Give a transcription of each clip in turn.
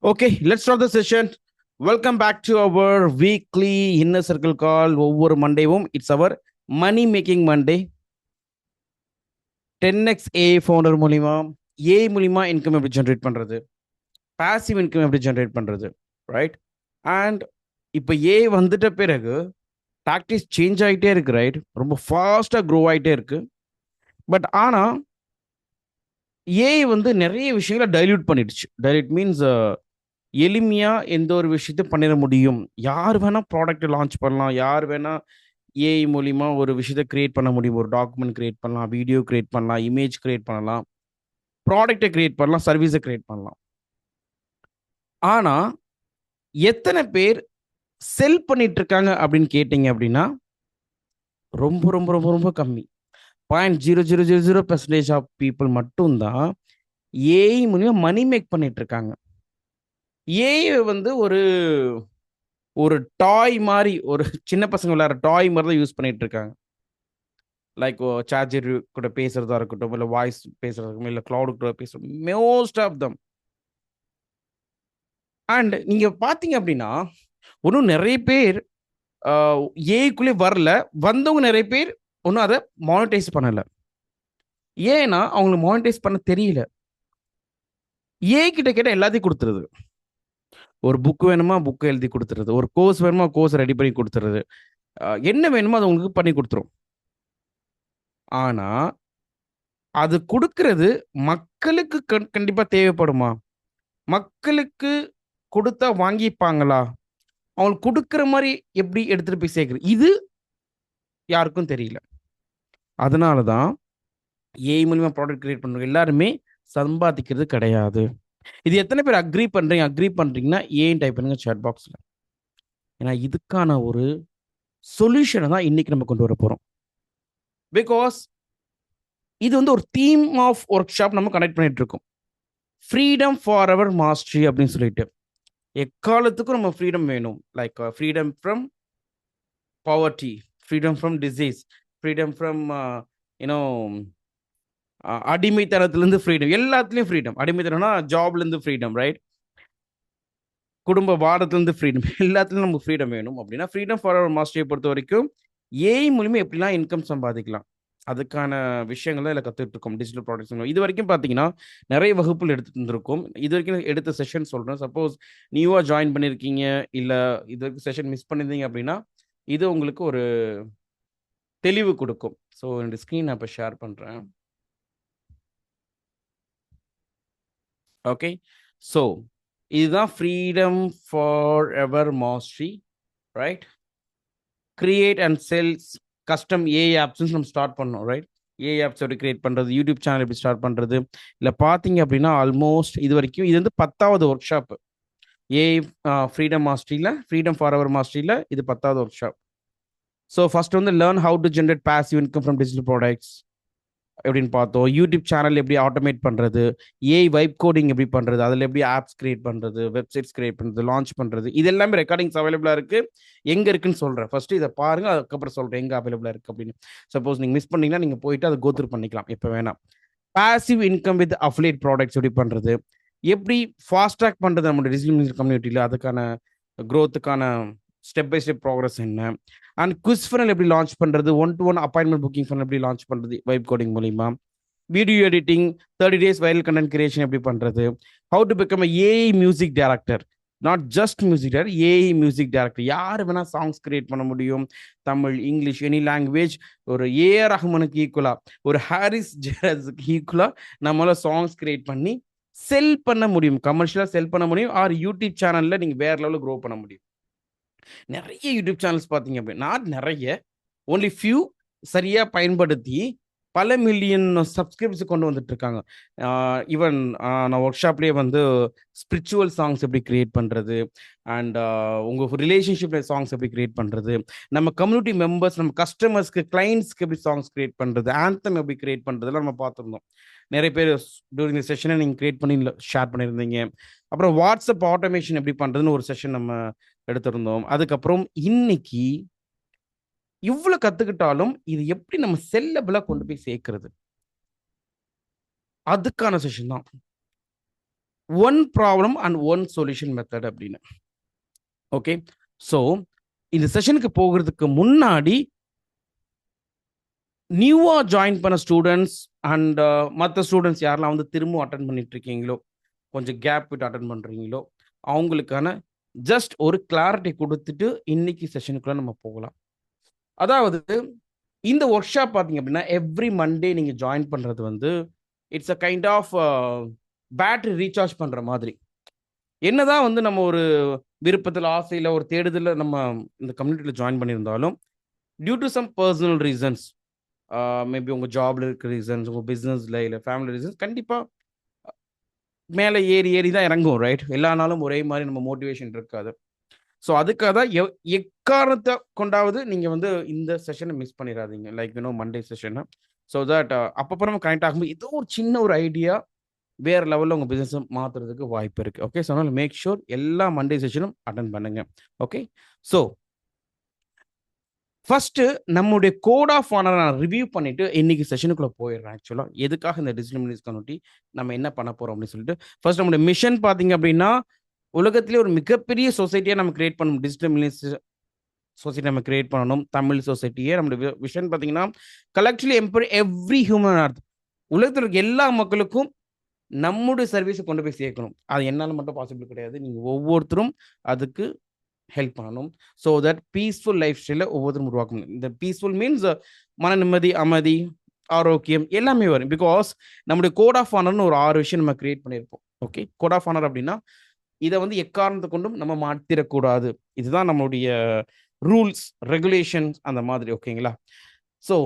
Okay, let's start the session. Welcome back to our weekly inner circle call. Over Monday, it's our money making Monday. 10x A founder மூலியமா ஏ மூலியமா income எப்படி generate பண்றது, passive income எப்படி generate பண்றது, right? And இப்போ ஏ வந்துட்ட பிறகு டாக்டிஸ் change ஆகிட்டே இருக்கு, ரைட்? ரொம்ப ஃபாஸ்ட்டாக க்ரோ ஆகிட்டே இருக்கு. பட் ஆனால் ஏ வந்து நிறைய விஷயங்களை டைல்யூட் பண்ணிடுச்சு. டைல்யூட் மீன்ஸ் எளிமையா எந்த ஒரு விஷயத்தையும் பண்ணிட முடியும். யார் வேணா ப்ராடக்ட் லான்ச் பண்ணலாம். யார் வேணா ஏஐ மூலியமா ஒரு விஷயத்த கிரியேட் பண்ண முடியும். ஒரு டாக்குமெண்ட் கிரியேட் பண்ணலாம், வீடியோ கிரியேட் பண்ணலாம், இமேஜ் கிரியேட் பண்ணலாம், ப்ராடக்ட்டை கிரியேட் பண்ணலாம், சர்வீஸை கிரியேட் பண்ணலாம். ஆனா எத்தனை பேர் செல் பண்ணிட்டு இருக்காங்க அப்படின்னு கேட்டீங்க அப்படின்னா ரொம்ப ரொம்ப ரொம்ப ரொம்ப கம்மி. 0.0000% ஆஃப் பீப்புள் மட்டும்தான் ஏஐ மூலியமா மணி மேக் பண்ணிட்டு இருக்காங்க. ஏஐ வந்து ஒரு ஒரு டாய் மாதிரி, ஒரு சின்ன பசங்க விளையாடுற டாய் மாதிரி தான் யூஸ் பண்ணிட்டு இருக்காங்க. லைக் சார்ஜர் கூட பேசுறதா இருக்கட்டும், இல்லை வாய்ஸ் பேசுறதா இருக்கட்டும், இல்லை கிளவுட் கூட பேசுறோம், மோஸ்ட் ஆஃப் தம். அண்ட் நீங்க பார்த்தீங்க அப்படின்னா ஒன்றும் நிறைய பேர் ஏக்குள்ளே வரல. வந்தவங்க நிறைய பேர் ஒன்றும் அதை மானிட்டைஸ் பண்ணலை. ஏன்னா அவங்களுக்கு மானிட்டைஸ் பண்ண தெரியல. ஏ கிட்ட கேட்டால் எல்லாத்தையும் கொடுத்துருது. ஒரு புக் வேணுமா புக்கை எழுதி கொடுத்துருது, ஒரு கோர்ஸ் வேணுமா கோர்ஸ் ரெடி பண்ணி கொடுத்துருது, என்ன வேணுமோ அது உங்களுக்கு பண்ணி கொடுத்துரும். ஆனா அது கொடுக்கறது மக்களுக்கு கண்டிப்பா தேவைப்படுமா? மக்களுக்கு கொடுத்தா வாங்கிப்பாங்களா? அவங்களுக்கு கொடுக்குற மாதிரி எப்படி எடுத்துட்டு போய் சேர்க்குறது, இது யாருக்கும் தெரியல. அதனால தான் ஏஐ மூலியமா ப்ராடக்ட் கிரியேட் பண்றவங்க எல்லாருமே சம்பாதிக்கிறது கிடையாது. இது எத்தனை பேர் அக்ரி பண்றீங்க? அக்ரி பண்றீங்கன்னா ஏன் டைப் பண்ணுங்க சாட் பாக்ஸ்ல. ஏன்னா இதுக்கான ஒரு சொல்யூஷனை தான் இன்னைக்கு நம்ம கொண்டு வர போறோம். பிகாஸ் இது வந்து ஒரு தீம் ஆஃப் ஒர்க் ஷாப் நம்ம கனெக்ட் பண்ணிட்டு இருக்கோம். ஃப்ரீடம் ஃபார் அவர் மாஸ்டரி அப்படின்னு சொல்லிட்டு எக்காலத்துக்கும் நம்ம ஃப்ரீடம் வேணும். Like freedom from poverty, freedom from disease, freedom from you know அடிமைத்தனத்துலேருந்து ஃப்ரீடம், எல்லாத்துலேயும் ஃப்ரீடம். அடிமைத்தனம்னா ஜாப்லேருந்து ஃப்ரீடம், ரைட்? குடும்ப வாரத்துலேருந்து ஃப்ரீடம், எல்லாத்துலேயும் நமக்கு ஃப்ரீடம் வேணும். அப்படின்னா ஃப்ரீடம் ஃபார் அவர் மாஸ்டரியை பொறுத்த வரைக்கும் ஏஐ மூலியமாக எப்படிலாம் இன்கம் சம்பாதிக்கலாம், அதுக்கான விஷயங்கள் இதில் கற்றுட்டு இருக்கோம். டிஜிட்டல் ப்ராடக்ட்ஸ் இது வரைக்கும் பார்த்தீங்கன்னா நிறைய வகுப்புகள் எடுத்துட்டு இருந்திருக்கும். இது வரைக்கும் எடுத்த செஷன் சொல்கிறேன். சப்போஸ் நியூவாக ஜாயின் பண்ணியிருக்கீங்க, இல்லை இது வரைக்கும் செஷன் மிஸ் பண்ணியிருந்தீங்க அப்படின்னா இது உங்களுக்கு ஒரு தெளிவு கொடுக்கும். ஸோ என்னோட ஸ்க்ரீன் நான் இப்போ ஷேர் பண்ணுறேன். ஓகே, ஸோ இதுதான் freedom for ever mastery, right? Create and sells custom AI apps நம்ம ஸ்டார்ட் பண்ணோம், ரைட்? ஏஐ ஆப்ஸ் எப்படி கிரியேட் பண்ணுறது, யூடியூப் சேனல் எப்படி ஸ்டார்ட் பண்ணுறது, இல்லை பார்த்தீங்க அப்படின்னா ஆல்மோஸ்ட் இது வரைக்கும் இது வந்து 10வது ஒர்க் ஷாப். ஏஐ ஃப்ரீடம் மாஸ்டரியில், ஃப்ரீடம் ஃபார் எவர் மாஸ்டரியில் இது 10வது ஒர்க் ஷாப். ஸோ ஃபர்ஸ்ட் வந்து learn how to generate passive income from digital products எப்படின்னு பார்த்தோம். யூடியூப் சேனல் எப்படி ஆட்டோமேட் பண்ணுறது, ஏஐ வைப் கோடிங் எப்படி பண்ணுறது, அதில் எப்படி ஆப்ஸ் கிரியேட் பண்ணுறது, வெப்சைட்ஸ் கிரியேட் பண்ணுறது, லான்ச் பண்ணுறது, இது எல்லாமே ரெக்கார்டிங்ஸ் அவைலபிளாக இருக்குது. எங்கே இருக்குன்னு சொல்கிறேன். ஃபஸ்ட்டு இதை பாருங்கள், அதுக்கப்புறம் சொல்கிறேன் எங்கே அவைலபிளாக இருக்குது அப்படின்னு. சப்போஸ் நீங்கள் மிஸ் பண்ணீங்கன்னா நீங்கள் போயிட்டு அதை கோத்ரூ பண்ணிக்கலாம் எப்போ வேணாம். Passive income with affiliate products எப்படி பண்ணுறது, எப்படி ஃபாஸ்ட் ட்ராக் பண்ணுறது நம்மளோட டிஜிட்டல் கம்யூனிட்டியில், அதுக்கான க்ரோத்துக்கான ஸ்டெப் பை ஸ்டெப் ப்ராக்ரஸ் என்ன, அண்ட் குவிஸ் ஃபனல் எப்படி லான்ச் பண்ணுறது, 1-to-1 அப்பாயின்மெண்ட் புக்கிங் ஃபனல் எப்படி லான்ச் பண்ணுறது வைப் கோடிங் மூலிமா, video editing, 30 days viral content creation எப்படி பண்ணுறது, how to become AI music director, not just music director, AI music director. யார் வேணால் சாங்ஸ் கிரியேட் பண்ண முடியும், தமிழ், இங்கிலீஷ், எனி லாங்குவேஜ். ஒரு ஏஆர் ரஹ்மானுக்கு ஈக்குவலாக, ஒரு ஹாரிஸ் ஜெயராஜுக்கு ஈக்குவலாக நம்மளால சாங்ஸ் கிரியேட் பண்ணி செல் பண்ண முடியும், கமர்ஷியலாக செல் பண்ண முடியும். ஆர் யூடியூப் சேனலில் நீங்கள் வேறு லெவலில் க்ரோ பண்ண முடியும். நிறைய யூடியூப் சேனல்ஸ் பார்த்தீங்க அப்படின்னா, நிறைய ஒன்லி ஃபியூ சரியாக பயன்படுத்தி பல மில்லியன் சப்ஸ்கிரைப்ஸ் கொண்டு வந்துட்டு இருக்காங்க. ஈவன் நான் ஒர்க் ஷாப்லேயே வந்து ஸ்பிரிச்சுவல் சாங்ஸ் எப்படி கிரியேட் பண்ணுறது, அண்ட் உங்கள் ரிலேஷன்ஷிப்ல சாங்ஸ் எப்படி கிரியேட் பண்ணுறது, நம்ம கம்யூனிட்டி மெம்பர்ஸ், நம்ம கஸ்டமர்ஸ்க்கு, கிளைண்ட்ஸ்க்கு எப்படி சாங்ஸ் கிரியேட் பண்ணுறது, ஆந்தம் எப்படி கிரியேட் பண்ணுறதுலாம் நம்ம பார்த்துருந்தோம். நிறைய பேர் டூரிங் தி செஷனை நீங்கள் கிரியேட் பண்ணி ஷேர் பண்ணியிருந்தீங்க. அப்புறம் வாட்ஸ்அப் ஆட்டோமேஷன் எப்படி பண்ணுறதுன்னு ஒரு செஷன் நம்ம எடுத்திருந்தோம். அதுக்கப்புறம் இன்னைக்கு இவ்வளோ கற்றுக்கிட்டாலும் இது எப்படி நம்ம செல்லபிளாக கொண்டு போய் சேர்க்கறது, அதுக்கான செஷன் தான். One problem and one solution method அப்படின்னு. ஓகே, ஸோ இந்த செஷனுக்கு போகிறதுக்கு முன்னாடி நியூவாக ஜாயின் பண்ண ஸ்டூடெண்ட்ஸ் அண்ட் மற்ற ஸ்டூடெண்ட்ஸ் யாரெல்லாம் வந்து திரும்ப அட்டன் பண்ணிட்டு இருக்கீங்களோ, கொஞ்சம் கேப் விட்டு அட்டன் பண்ணுறீங்களோ, அவங்களுக்கான ஜஸ்ட் ஒரு கிளாரிட்டி கொடுத்துட்டு இன்னைக்கு செஷனுக்குள்ள நம்ம போகலாம். அதாவது இந்த ஒர்க் ஷாப் பார்த்தீங்க அப்படின்னா எவ்ரி மண்டே நீங்கள் ஜாயின் பண்ணுறது வந்து it's a kind of battery recharge பண்ணுற மாதிரி. என்னதான் வந்து நம்ம ஒரு விருப்பத்தில், ஆசையில், ஒரு தேடுதலில் நம்ம இந்த கம்யூனிட்டியில் ஜாயின் பண்ணியிருந்தாலும், due to some personal reasons, maybe உங்கள் ஜாப்ல இருக்க ரீசன்ஸ், உங்கள் பிஸ்னஸில் இல்லை ஃபேமிலி ரீசன்ஸ், கண்டிப்பாக மேலே ஏறி ஏறி தான் இறங்கும், ரைட்? எல்லா நாளும் ஒரே மாதிரி நம்ம மோட்டிவேஷன் இருக்காது. ஸோ அதுக்காக தான் எக்காரணத்தை கொண்டாவது நீங்கள் வந்து இந்த செஷனை மிஸ் பண்ணிடாதீங்க, லைக் மண்டே செஷனை. ஸோ தட் அப்பப்போ நம்ம கனெக்ட் ஆகும்போது ஏதோ ஒரு சின்ன ஒரு ஐடியா வேறு லெவலில் உங்கள் பிஸ்னஸை மாற்றுறதுக்கு வாய்ப்பு இருக்குது. ஓகே, ஸோ அதனால் மேக் ஷூர் எல்லா மண்டே செஷனும் அட்டன் பண்ணுங்க. ஓகே, ஸோ ஃபர்ஸ்ட் நம்முடைய கோட் ஆஃப் ஆனர் நான் ரிவ்யூ பண்ணிட்டு இன்னைக்கு செஷனுக்குள்ள போயிடுறேன். ஆக்சுவலாக எதுக்காக இந்த டிஜிட்டல் மினிட்ஸ் கம்யூனிட்டி நம்ம என்ன பண்ண போறோம் அப்படின்னு சொல்லிட்டு, ஃபர்ஸ்ட் நம்முடைய மிஷன் பார்த்தீங்க அப்படின்னா, உலகத்திலே ஒரு மிகப்பெரிய சொசைட்டியாக நம்ம கிரியேட் பண்ணணும். டிஜிட்டல் மினிட்ஸ் சொசைட்டி நம்ம கிரியேட் பண்ணணும், தமிழ் சொசைட்டியே. நம்மளுடைய விஷன் பார்த்தீங்கன்னா, collectively empower every human rth. உலகத்தில் இருக்க எல்லா மக்களுக்கும் நம்முடைய சர்வீஸை கொண்டு போய் சேர்க்கணும். அது என்னால் மட்டும் பாசிபிள் கிடையாது. நீங்கள் ஒவ்வொருத்தரும் அதுக்கு ஹெல்ப் பண்ணணும். ஸோ தட் பீஸ்ஃபுல் லைஃப் ஸ்டைலில் ஒவ்வொருத்தரும் உருவாக்கணும். இந்த பீஸ்ஃபுல் மீன்ஸ் மன நிம்மதி, அமைதி, ஆரோக்கியம் எல்லாமே வரும். பிகாஸ் நம்முடைய கோட் ஆஃப் ஆனர்னு ஒரு 6 விஷயம் நம்ம கிரியேட் பண்ணியிருப்போம். ஓகே, கோட் ஆஃப் ஆனர் அப்படின்னா இதை வந்து எக்காரணத்தை கொண்டும் நம்ம மாற்றிடக்கூடாது. இதுதான் நம்மளுடைய ரூல்ஸ், ரெகுலேஷன்ஸ் அந்த மாதிரி. ஓகேங்களா? ஸோ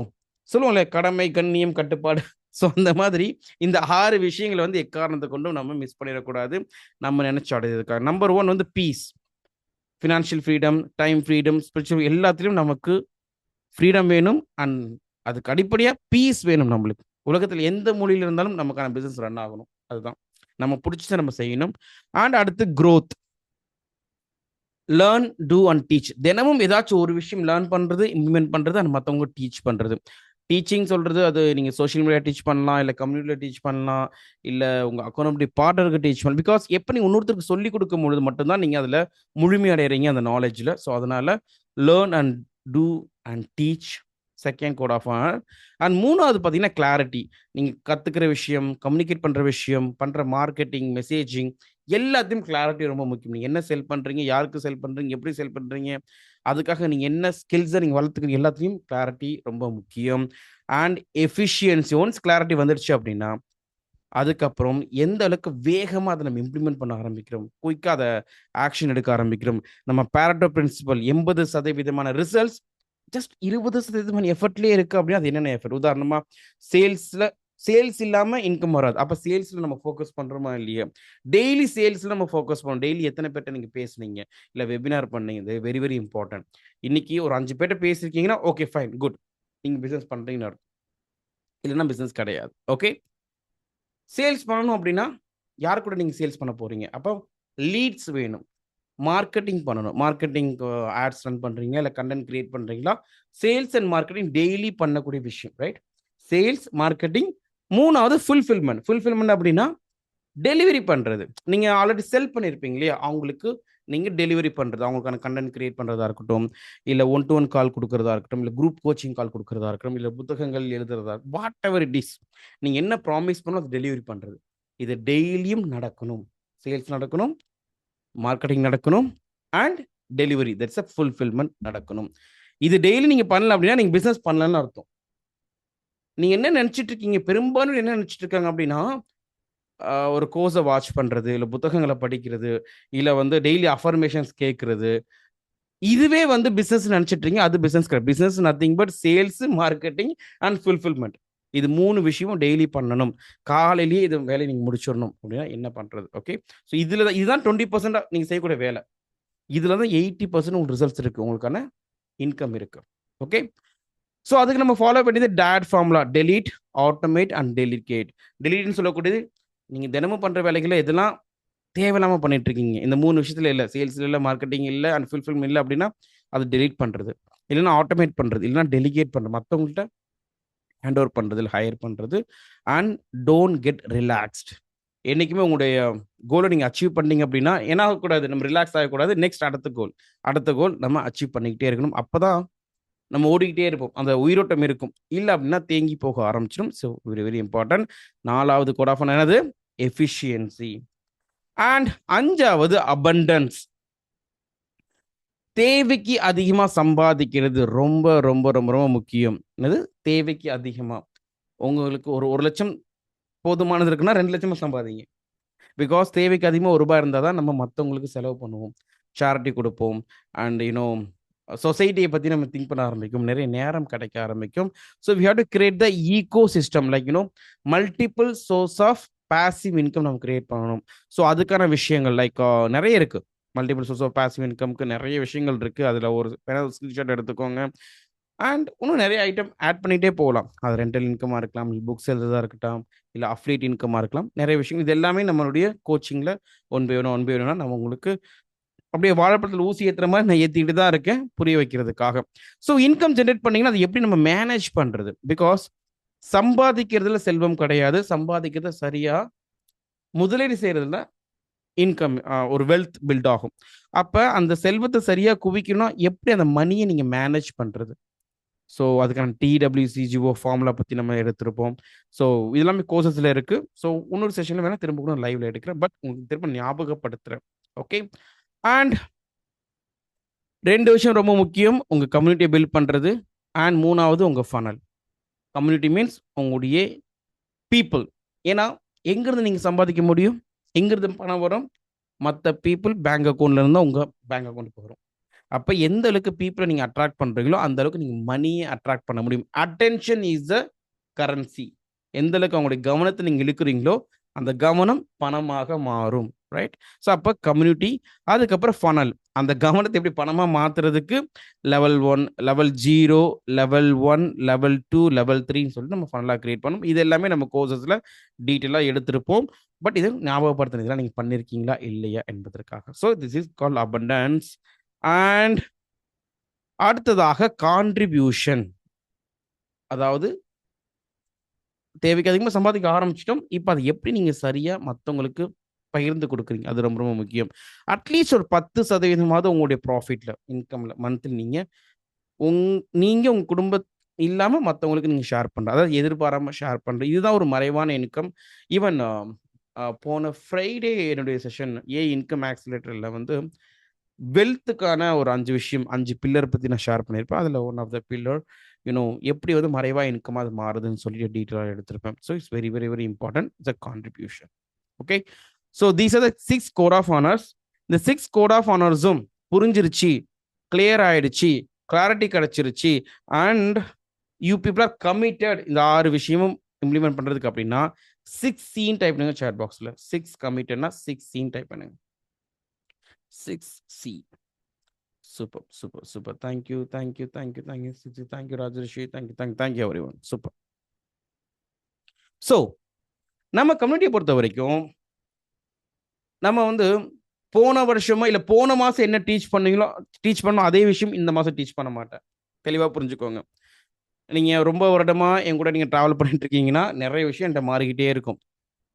சொல்லுவோம்ல, கடமை, கண்ணியம், கட்டுப்பாடு. ஸோ அந்த மாதிரி இந்த 6 விஷயங்களை வந்து எக்காரணத்தை கொண்டும் நம்ம மிஸ் பண்ணிடக்கூடாது, நம்ம நினைச்சு அடையிறதுக்காக. நம்பர் 1 வந்து peace. Financial freedom, time freedom, spiritual எல்லாத்துலேயும் நமக்கு ஃப்ரீடம் வேணும். அண்ட் அதுக்கு அடிப்படையாக பீஸ் வேணும் நம்மளுக்கு. உலகத்தில் எந்த மொழியில் இருந்தாலும் நமக்கான பிஸ்னஸ் ரன் ஆகணும். அதுதான் நம்ம பிடிச்சதை நம்ம செய்யணும். அண்ட் அடுத்து growth. Learn, do and teach. தினமும் ஏதாச்சும் ஒரு விஷயம் லேர்ன் பண்ணுறது, இம்ப்ளிமெண்ட் பண்ணுறது, அண்ட் மற்றவங்க டீச் பண்ணுறது. டீச்சிங் சொல்கிறது அது நீங்கள் சோஷியல் மீடியா டீச் பண்ணலாம், இல்லை கம்யூனிட்டியில் டீச் பண்ணலாம், இல்லை உங்கள் அக்கௌண்டபிலிட்டி பார்ட்னருக்கு டீச் பண்ணலாம். பிகாஸ் எப்போ நீங்கள் இன்னொருத்தருக்கு சொல்லிக் கொடுக்கும் பொழுது மட்டும்தான் நீங்கள் அதில் முழுமையடைகிறீங்க அந்த நாலேஜில். ஸோ அதனால் learn and do and teach, second code of honour. And 3வது பார்த்தீங்கன்னா கிளாரிட்டி. நீங்கள் கற்றுக்கிற விஷயம், கம்யூனிகேட் பண்ணுற விஷயம், பண்ணுற மார்க்கெட்டிங், மெசேஜிங் எல்லாத்தையும் கிளாரிட்டி ரொம்ப முக்கியம். நீங்கள் என்ன செல் பண்ணுறீங்க, யாருக்கு செல் பண்ணுறீங்க, எப்படி செல் பண்ணுறீங்க, அதுக்காக நீங்கள் என்ன ஸ்கில்ஸை நீங்கள் வளர்த்துக்கிறீங்க, எல்லாத்தையும் கிளாரிட்டி ரொம்ப முக்கியம். And efficiency. ஒன்ஸ் கிளாரிட்டி வந்துடுச்சு அப்படின்னா அதுக்கப்புறம் எந்த அளவுக்கு வேகமாக அதை நம்ம இம்ப்ளிமெண்ட் பண்ண ஆரம்பிக்கிறோம், குயிக்காக அதை ஆக்ஷன் எடுக்க ஆரம்பிக்கிறோம். நம்ம பேரட்டோ பிரின்சிபல் 80% ரிசல்ட்ஸ் ஜஸ்ட் 20% எஃபர்ட்லேயே இருக்குது அப்படின்னா அது என்னென்ன எஃபர்ட்? உதாரணமாக சேல்ஸ் இல்லாமல் இன்கம் வராது. அப்போ சேல்ஸில் நம்ம ஃபோக்கஸ் பண்ணுறோமா இல்லையா? டெய்லி சேல்ஸில் நம்ம ஃபோக்கஸ் பண்ணணும். டெய்லி எத்தனை பேர்ட்ட நீங்கள் பேசுனீங்க, இல்லை வெபினார் பண்ணீங்க, இது வெரி வெரி இம்பார்ட்டன்ட். இன்னைக்கு ஒரு 5 பேர்ட்ட பேசியிருக்கீங்கன்னா ஓகே ஃபைன் குட், நீங்கள் பிஸ்னஸ் பண்ணுறீங்கன்னு அர்த்தம். இல்லைன்னா பிஸ்னஸ் கிடையாது. ஓகே, சேல்ஸ் பண்ணணும் அப்படின்னா யார் கூட நீங்கள் சேல்ஸ் பண்ண போகிறீங்க? அப்போ லீட்ஸ் வேணும். மார்க்கெட்டிங் பண்ணணும். மார்க்கெட்டிங் ஆட்ஸ் ரன் பண்ணுறீங்க, இல்லை கண்டென்ட் கிரியேட் பண்ணுறீங்களா? சேல்ஸ் அண்ட் மார்க்கெட்டிங் டெய்லி பண்ணக்கூடிய விஷயம், ரைட்? Sales, marketing. 3வது ஃபுல்ஃபில்மெண்ட். ஃபுல்ஃபில்மெண்ட் அப்படின்னா டெலிவரி பண்ணுறது. நீங்கள் ஆல்ரெடி செல் பண்ணியிருப்பீங்க இல்லையா, அவங்களுக்கு நீங்கள் டெலிவரி பண்ணுறது, அவங்களுக்கான கண்டென்ட் கிரியேட் பண்ணுறதா இருக்கட்டும், இல்லை 1-to-1 கால் கொடுக்குறதா இருக்கட்டும், இல்லை குரூப் கோச்சிங் கால் கொடுக்குறதா இருக்கட்டும், இல்லை புத்தகங்கள் எழுதுறதா, வாட் எவர் இட் இஸ், நீங்கள் என்ன ப்ராமிஸ் பண்ணணும் அது டெலிவரி பண்ணுறது. இது டெய்லியும் நடக்கணும். சேல்ஸ் நடக்கணும், மார்க்கெட்டிங் நடக்கணும், and delivery, that's a fulfilment நடக்கணும். இது டெய்லி நீங்கள் பண்ணல அப்படின்னா நீங்கள் பிஸ்னஸ் பண்ணலன்னு அர்த்தம். நீங்கள் என்ன நினச்சிட்டு இருக்கீங்க, பெரும்பாலும் என்ன நினச்சிட்டு இருக்காங்க அப்படின்னா, ஒரு கோர்ஸை வாட்ச் பண்ணுறது, இல்லை புத்தகங்களை படிக்கிறது, இல்லை வந்து டெய்லி அஃபர்மேஷன்ஸ் கேட்குறது, இதுவே வந்து பிஸ்னஸ் நினச்சிட்டு இருக்கீங்க. அது பிஸ்னஸ் கிடையாது. Business nothing but sales, marketing and fulfilment. இது 3 விஷயமும் டெய்லி பண்ணணும். காலையிலேயே இது வேலையை நீங்கள் முடிச்சிடணும் அப்படின்னா என்ன பண்ணுறது? ஓகே, ஸோ இதில் தான் இதுதான் 20% நீங்கள் செய்யக்கூடிய வேலை. இதில் தான் 80% உங்களுக்கு ரிசல்ட்ஸ் இருக்குது, உங்களுக்கான இன்கம் இருக்குது. ஓகே, ஸோ அதுக்கு நம்ம ஃபாலோ பண்ணியது DAD formula. Delete, automate and delegate. டெலீட்னு சொல்லக்கூடியது நீங்கள் தினமும் பண்ணுற வேலைகளை எதெல்லாம் தேவையில்லாமல் பண்ணிட்டு இருக்கீங்க, இந்த 3 விஷயத்துல இல்லை, சேல்ஸில் இல்லை, மார்க்கெட்டிங் இல்லை, அண்ட் ஃபுல்ஃபில்மெண்ட் இல்லை அப்படின்னா அதை டெலீட் பண்ணுறது, இல்லைன்னா ஆட்டோமேட் பண்ணுறது, இல்லைன்னா டெலிகேட் பண்ணுறது, மற்றவங்கள்ட்ட ஹேண்ட் ஓவர் பண்ணுறது, இல்லை ஹையர் பண்ணுறது. And don't get relaxed. என்னைக்குமே உங்களுடைய கோலை நீங்கள் அச்சீவ் பண்ணீங்க அப்படின்னா என்ன ஆகக்கூடாது, நம்ம ரிலாக்ஸ் ஆகக்கூடாது. நெக்ஸ்ட் அடுத்த கோல் நம்ம அச்சீவ் பண்ணிக்கிட்டே இருக்கணும். அப்போ தான் நம்ம ஓடிக்கிட்டே இருப்போம். அந்த உயிரோட்டம் இருக்கும். இல்ல அப்படின்னா தேங்கி போக ஆரம்பிச்சிடும். So very very important. 4வது கோட் ஆஃப் என்னது? எஃபிஷியன்சி. அண்ட் 5வது அபண்டன்ஸ். தேவைக்கு அதிகமா சம்பாதிக்கிறது ரொம்ப ரொம்ப ரொம்ப ரொம்ப முக்கியம். என்னது? தேவைக்கு அதிகமா. உங்களுக்கு ஒரு 1,00,000 போதுமானது இருக்குன்னா 2,00,000 சம்பாதிங்க. பிகாஸ் தேவைக்கு அதிகமா ரூ. 1 இருந்தா தான் நம்ம மத்தவங்களுக்கு செலவு பண்ணுவோம். சேரிட்டி குடுப்போம். அண்ட் சொசைட்டிய பத்தி நம்ம திங்க் பண்ண ஆரம்பிக்கும். நிறைய நேரம் கிடைக்க ஆரம்பிக்கும். So we have to create the ecosystem like multiple source of passive income நம்ம கிரியேட் பண்ணணும். ஸோ அதுக்கான விஷயங்கள் லைக் நிறைய இருக்கு. மல்டிபிள் சோர்ஸ் ஆஃப் பாசிவ் இன்கம்க்கு நிறைய விஷயங்கள் இருக்கு. அதுல ஒரு ஸ்கிரீன்ஷாட் எடுத்துக்கோங்க. அண்ட் இன்னும் நிறைய ஐட்டம் ஆட் பண்ணிட்டே போகலாம். அது ரெண்டல் இன்கமா இருக்கலாம், புக்ஸ் எழுதுறதா இருக்கட்டும், இல்ல அஃபிலியேட் இன்கமா இருக்கலாம். நிறைய விஷயங்கள் இது எல்லாமே நம்மளுடைய கோச்சிங்ல ஒன் பை ஒன்னா நம்ம உங்களுக்கு அப்படியே வாழைப்பழத்தில் ஊசி ஏத்துற மாதிரி நான் ஏத்திக்கிட்டு தான் இருக்கேன் புரிய வைக்கிறதுக்காக. ஸோ இன்கம் ஜென்ரேட் பண்ணீங்கன்னா அது எப்படி நம்ம மேனேஜ் பண்றது? பிகாஸ் சம்பாதிக்கிறதுல செல்வம் கிடையாது. சம்பாதிக்கிறத சரியா முதலீடு செய்யறதுல இன்கம் ஒரு வெல்த் பில்ட் ஆகும். அப்ப அந்த செல்வத்தை சரியா குவிக்கணும்னா எப்படி அந்த மணியை நீங்க மேனேஜ் பண்றது? ஸோ அதுக்கான டிடபிள்யூசிஜிஓ ஃபார்முலா பற்றி நம்ம எடுத்திருப்போம். ஸோ இதெல்லாமே கோர்சஸில் இருக்கு. ஸோ இன்னொரு செஷனில் வேணால் திரும்ப கூட லைவ்ல எடுக்கிறேன். பட் உங்களுக்கு திரும்ப ஞாபகப்படுத்துகிறேன். ஓகே. அண்ட் 2 விஷயம் ரொம்ப முக்கியம். உங்கள் கம்யூனிட்டியை பில்ட் பண்ணுறது. அண்ட் 3வது உங்கள் ஃபனல். கம்யூனிட்டி மீன்ஸ் உங்களுடைய பீப்புள். ஏன்னா எங்கிருந்து நீங்கள் சம்பாதிக்க முடியும்? எங்கிருந்து பணம் வரும்? மற்ற பீப்புள் பேங்க் அக்கௌண்ட்ல இருந்தால் உங்கள் பேங்க் அக்கௌண்ட்டுக்கு வரும். அப்ப எந்த அளவுக்கு பீப்புளை நீங்க அட்ராக்ட் பண்றீங்களோ அந்த அளவுக்கு நீங்க மணியை அட்ராக்ட் பண்ண முடியும். Attention is a currency. எந்த அளவுக்கு அவங்களுடைய கவனத்தை நீங்க இழுக்கிறீங்களோ அந்த கவனம் பணமாக மாறும். ரைட்? ஸோ அப்போ கம்யூனிட்டி, அதுக்கப்புறம் ஃபனல். அந்த கவனத்தை எப்படி பணமா மாத்துறதுக்கு level 1, level 0, level 1, level 2, level 3ன்னு சொல்லிட்டு நம்ம ஃபனலாக கிரியேட் பண்ணணும். இது எல்லாமே நம்ம கோர்சஸ்ல டீட்டெயிலாக எடுத்திருப்போம். பட் இதை ஞாபகப்படுத்துறது இதெல்லாம் நீங்க பண்ணிருக்கீங்களா இல்லையா என்பதற்காக. So this is called abundance. And அடுத்ததாக கான்ட்ரிபியூஷன். அதாவது தேவைக்கு அதிகமாக சம்பாதிக்க ஆரம்பிச்சிட்டோம். இப்போ அதை எப்படி நீங்க சரியா மற்றவங்களுக்கு பகிர்ந்து கொடுக்குறீங்க? அது ரொம்ப ரொம்ப முக்கியம். அட்லீஸ்ட் ஒரு 10% உங்களுடைய ப்ராஃபிட்ல இன்கம்ல மந்த்லி நீங்க உங்க குடும்ப இல்லாம மற்றவங்களுக்கு நீங்க ஷேர் பண்ற, அதாவது எதிர்பாராம ஷேர் பண்ற, இதுதான் ஒரு மறைவான இன்கம். ஈவன் போன ஃப்ரைடே என்னுடைய செஷன் இன்கம் ஆக்சிலேட்டர்ல வெல்த்துக்கான ஒரு 5 விஷயம், 5 பில்லர் பத்தி நான் ஷேர் பண்ணியிருப்பேன். அதுல ஒன் ஆஃப் த பில்லர் எப்படி மறைவா இன்கம் அது மாறுதுன்னு சொல்லிட்டு டீட்டெயிலாக எடுத்திருப்பேன். So it's very very very important the contribution. Okay. So these are the 6 code of honours. இந்த 6 கோட் ஆஃப் ஆனர்ஸும் புரிஞ்சிருச்சு, கிளியர் ஆயிடுச்சு, கிளாரிட்டி கிடைச்சிருச்சு, and you people are committed இந்த 6 விஷயமும் இம்ப்ளிமெண்ட் பண்றதுக்கு அப்படின்னா 6C டைப் பண்ணுங்க சாட் பாக்ஸ்ல. 6 கமிட்டட்னா 6C டைப் பண்ணுங்க. 6C. Super, super, super. Thank you, thank you, thank you, thank you, Suji. Thank you, Rajrishi. Thank you, everyone. Super. So, நம்ம கம்யூனிட்டியை பொறுத்த வரைக்கும் நம்ம போன வருஷமோ இல்லை போன மாதம் என்ன டீச் பண்ணோம் அதே விஷயம் இந்த மாதம் டீச் பண்ண மாட்டேன். தெளிவாக புரிஞ்சுக்கோங்க. நீங்கள் ரொம்ப வருடமாக என் கூட நீங்கள் ட்ராவல் பண்ணிட்டு இருக்கீங்கன்னா நிறைய விஷயம் என்கிட்ட மாறிக்கிட்டே இருக்கும்.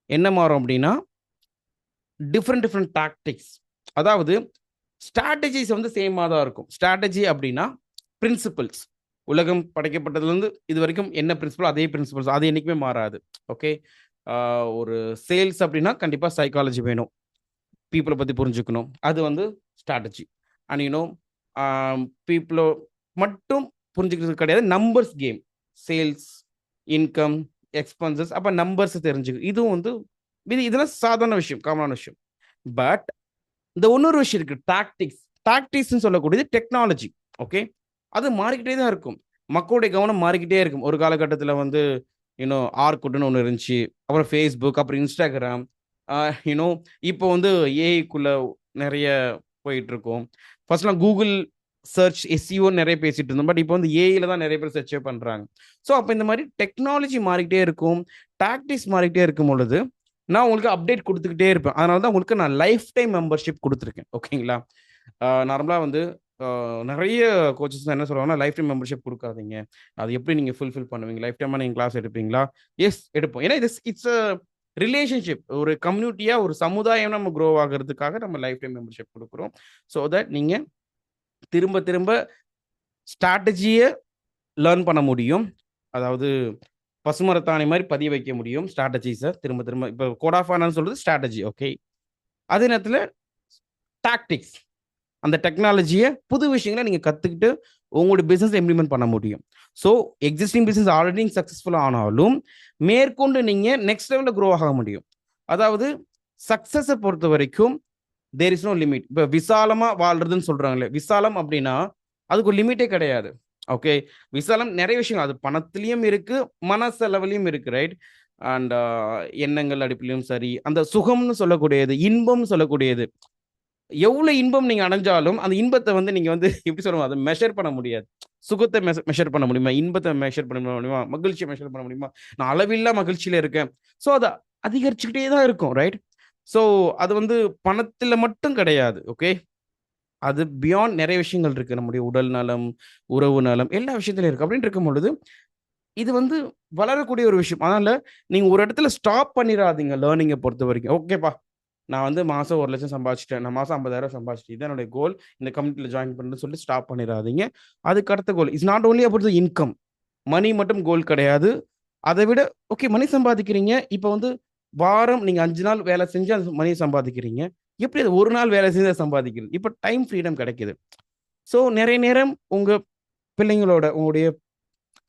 என்ன மாறும் அப்படின்னா டிஃப்ரெண்ட் டாக்டிக்ஸ், அதாவது ஸ்ட்ராட்டஜிஸ் சேமாக தான் இருக்கும். ஸ்ட்ராட்டஜி அப்படின்னா பிரின்சிபல்ஸ். உலகம் படைக்கப்பட்டதுலேருந்து இது வரைக்கும் என்ன பிரின்சிபல் அதே பிரின்சிபல்ஸ், அது என்றைக்குமே மாறாது. ஓகே. ஒரு சேல்ஸ் அப்படின்னா கண்டிப்பாக சைக்காலஜி வேணும், பீப்புளை பற்றி புரிஞ்சுக்கணும், அது ஸ்ட்ராட்டஜி. அண்ட் பீப்புளை மட்டும் புரிஞ்சுக்கிறது கிடையாது, numbers game. Sales, income, expenses, அப்போ நம்பர்ஸ் தெரிஞ்சுக்கணும். இதுவும் இதெல்லாம் சாதாரண விஷயம், காமனான விஷயம். பட் இந்த இன்னொரு விஷயம் இருக்கு, டாக்டிக்ஸ் சொல்லக்கூடியது டெக்னாலஜி. ஓகே. அது மாறிக்கிட்டே தான் இருக்கும். மக்களுடைய கவனம் மாறிக்கிட்டே இருக்கும். ஒரு காலகட்டத்தில் ஆர்குட்னு ஒன்று இருந்துச்சு, அப்புறம் ஃபேஸ்புக், அப்புறம் இன்ஸ்டாகிராம், இப்போ ஏஐக்குள்ள நிறைய போயிட்டு இருக்கும். ஃபர்ஸ்ட்லாம் கூகுள் சர்ச் எஸ்இஓ நிறைய பேசிட்டு இருந்தோம். பட் இப்போ ஏஐல தான் நிறைய பேர் சர்ச்சே பண்றாங்க. ஸோ அப்போ இந்த மாதிரி டெக்னாலஜி மாறிக்கிட்டே இருக்கும், டாக்டிக்ஸ் மாறிக்கிட்டே இருக்கும் பொழுது நான் உங்களுக்கு அப்டேட் கொடுத்துக்கிட்டே இருப்பேன். அதனால தான் உங்களுக்கு நான் லைஃப் டைம் மெம்பர்ஷிப் கொடுத்துருக்கேன். ஓகேங்களா. நார்மலாக நிறைய கோச்சஸ் என்ன சொல்லுவாங்கன்னா லைஃப் டைம் மெம்பர்ஷிப் கொடுக்காதீங்க, அது எப்படி நீங்கள் ஃபுல்ஃபில் பண்ணுவீங்க, லைஃப் டைமாக நீங்கள் கிளாஸ் எடுப்பீங்களா? எஸ் எடுப்போம். ஏன்னா இட்ஸ் ரிலேஷன்ஷிப், ஒரு கம்யூனிட்டியா ஒரு சமுதாயம் நம்ம க்ரோ ஆகிறதுக்காக நம்ம லைஃப் டைம் மெம்பர்ஷிப் கொடுக்குறோம். ஸோ தட் நீங்க திரும்ப திரும்ப ஸ்ட்ராட்டஜிய லேர்ன் பண்ண முடியும். அதாவது பசுமரத்தாணி மாதிரி பதிய வைக்க முடியும் ஸ்ட்ராட்டஜிஸை திரும்ப திரும்ப. இப்போ கோட் ஆஃப் ஆனர்னு சொல்றது ஸ்ட்ராட்டஜி. ஓகே, அதே நேரத்தில் டாக்டிக்ஸ், அந்த டெக்னாலஜியை புது விஷயங்களை நீங்கள் கற்றுக்கிட்டு உங்களுடைய பிஸ்னஸ் இம்ப்ளிமெண்ட் பண்ண முடியும். So existing business already successful ஆனாலும் மேற்கொண்டு நீங்கள் நெக்ஸ்ட் லெவலில் க்ரோ ஆக முடியும். அதாவது சக்ஸஸை பொறுத்த வரைக்கும் தேர் இஸ் நோ லிமிட். இப்போ விசாலமாக வாழ்றதுன்னு சொல்கிறாங்களே, விசாலம் அப்படின்னா அதுக்கு ஒரு லிமிட்டே கிடையாது. ஓகே, விசாலம் நிறைய விஷயம், அது பணத்திலையும் இருக்கு, மனசெலவுலையும் இருக்கு, ரைட்? அண்ட் எண்ணங்கள் அடிப்பிலையும் சரி, அந்த சுகம்னு சொல்லக்கூடியது, இன்பம்னு சொல்லக்கூடியது, எவ்வளவு இன்பம் நீங்க அடைஞ்சாலும் அந்த இன்பத்தை வந்து நீங்க வந்து எப்படி சொல்லுவோம், அதை மெஷர் பண்ண முடியாது. சுகத்தை மெஷர் பண்ண முடியுமா? இன்பத்தை மெஷர் பண்ண முடியுமா? மகிழ்ச்சியை மெஷர் பண்ண முடியுமா? நான் அளவில்லா மகிழ்ச்சியில இருக்கேன். ஸோ அதை அதிகரிச்சுக்கிட்டே தான் இருக்கும், ரைட்? ஸோ அது வந்து பணத்துல மட்டும் கிடையாது. ஓகே, அது பியாண்ட் நிறைய விஷயங்கள் இருக்கு. நம்முடைய உடல் நலம், உறவு நலம், எல்லா விஷயத்திலும் இருக்கு. அப்படின்னு இருக்கும் பொழுது இது வந்து வளரக்கூடிய ஒரு விஷயம். அதனால நீங்க ஒரு இடத்துல ஸ்டாப் பண்ணிடாதீங்க லேர்னிங்கை பொறுத்த வரைக்கும். ஓகேப்பா, நான் வந்து மாசம் 1,00,000 சம்பாதிச்சிட்டேன், நான் மாசம் 50,000 சம்பாதிச்சிட்டேன், இதான் என்னுடைய கோல், இந்த கம்யூனிட்டியில் ஜாயின் பண்ணுன்னு சொல்லி ஸ்டாப் பண்ணிடாதீங்க. அதுக்கு அடுத்த goal is not only about the income. Money மட்டும் கோல் கிடையாது. அதை விட ஓகே, மணி சம்பாதிக்கிறீங்க. இப்போ வந்து வாரம் நீங்க 5 நாள் வேலை செஞ்சு அந்த மணி சம்பாதிக்கிறீங்க. எப்படி அது ஒரு நாள் வேலை செஞ்சு சம்பாதிக்கிறது? இப்போ டைம் ஃப்ரீடம் கிடைக்குது. ஸோ நிறைய நேரம் உங்க பிள்ளைங்களோட, உங்களுடைய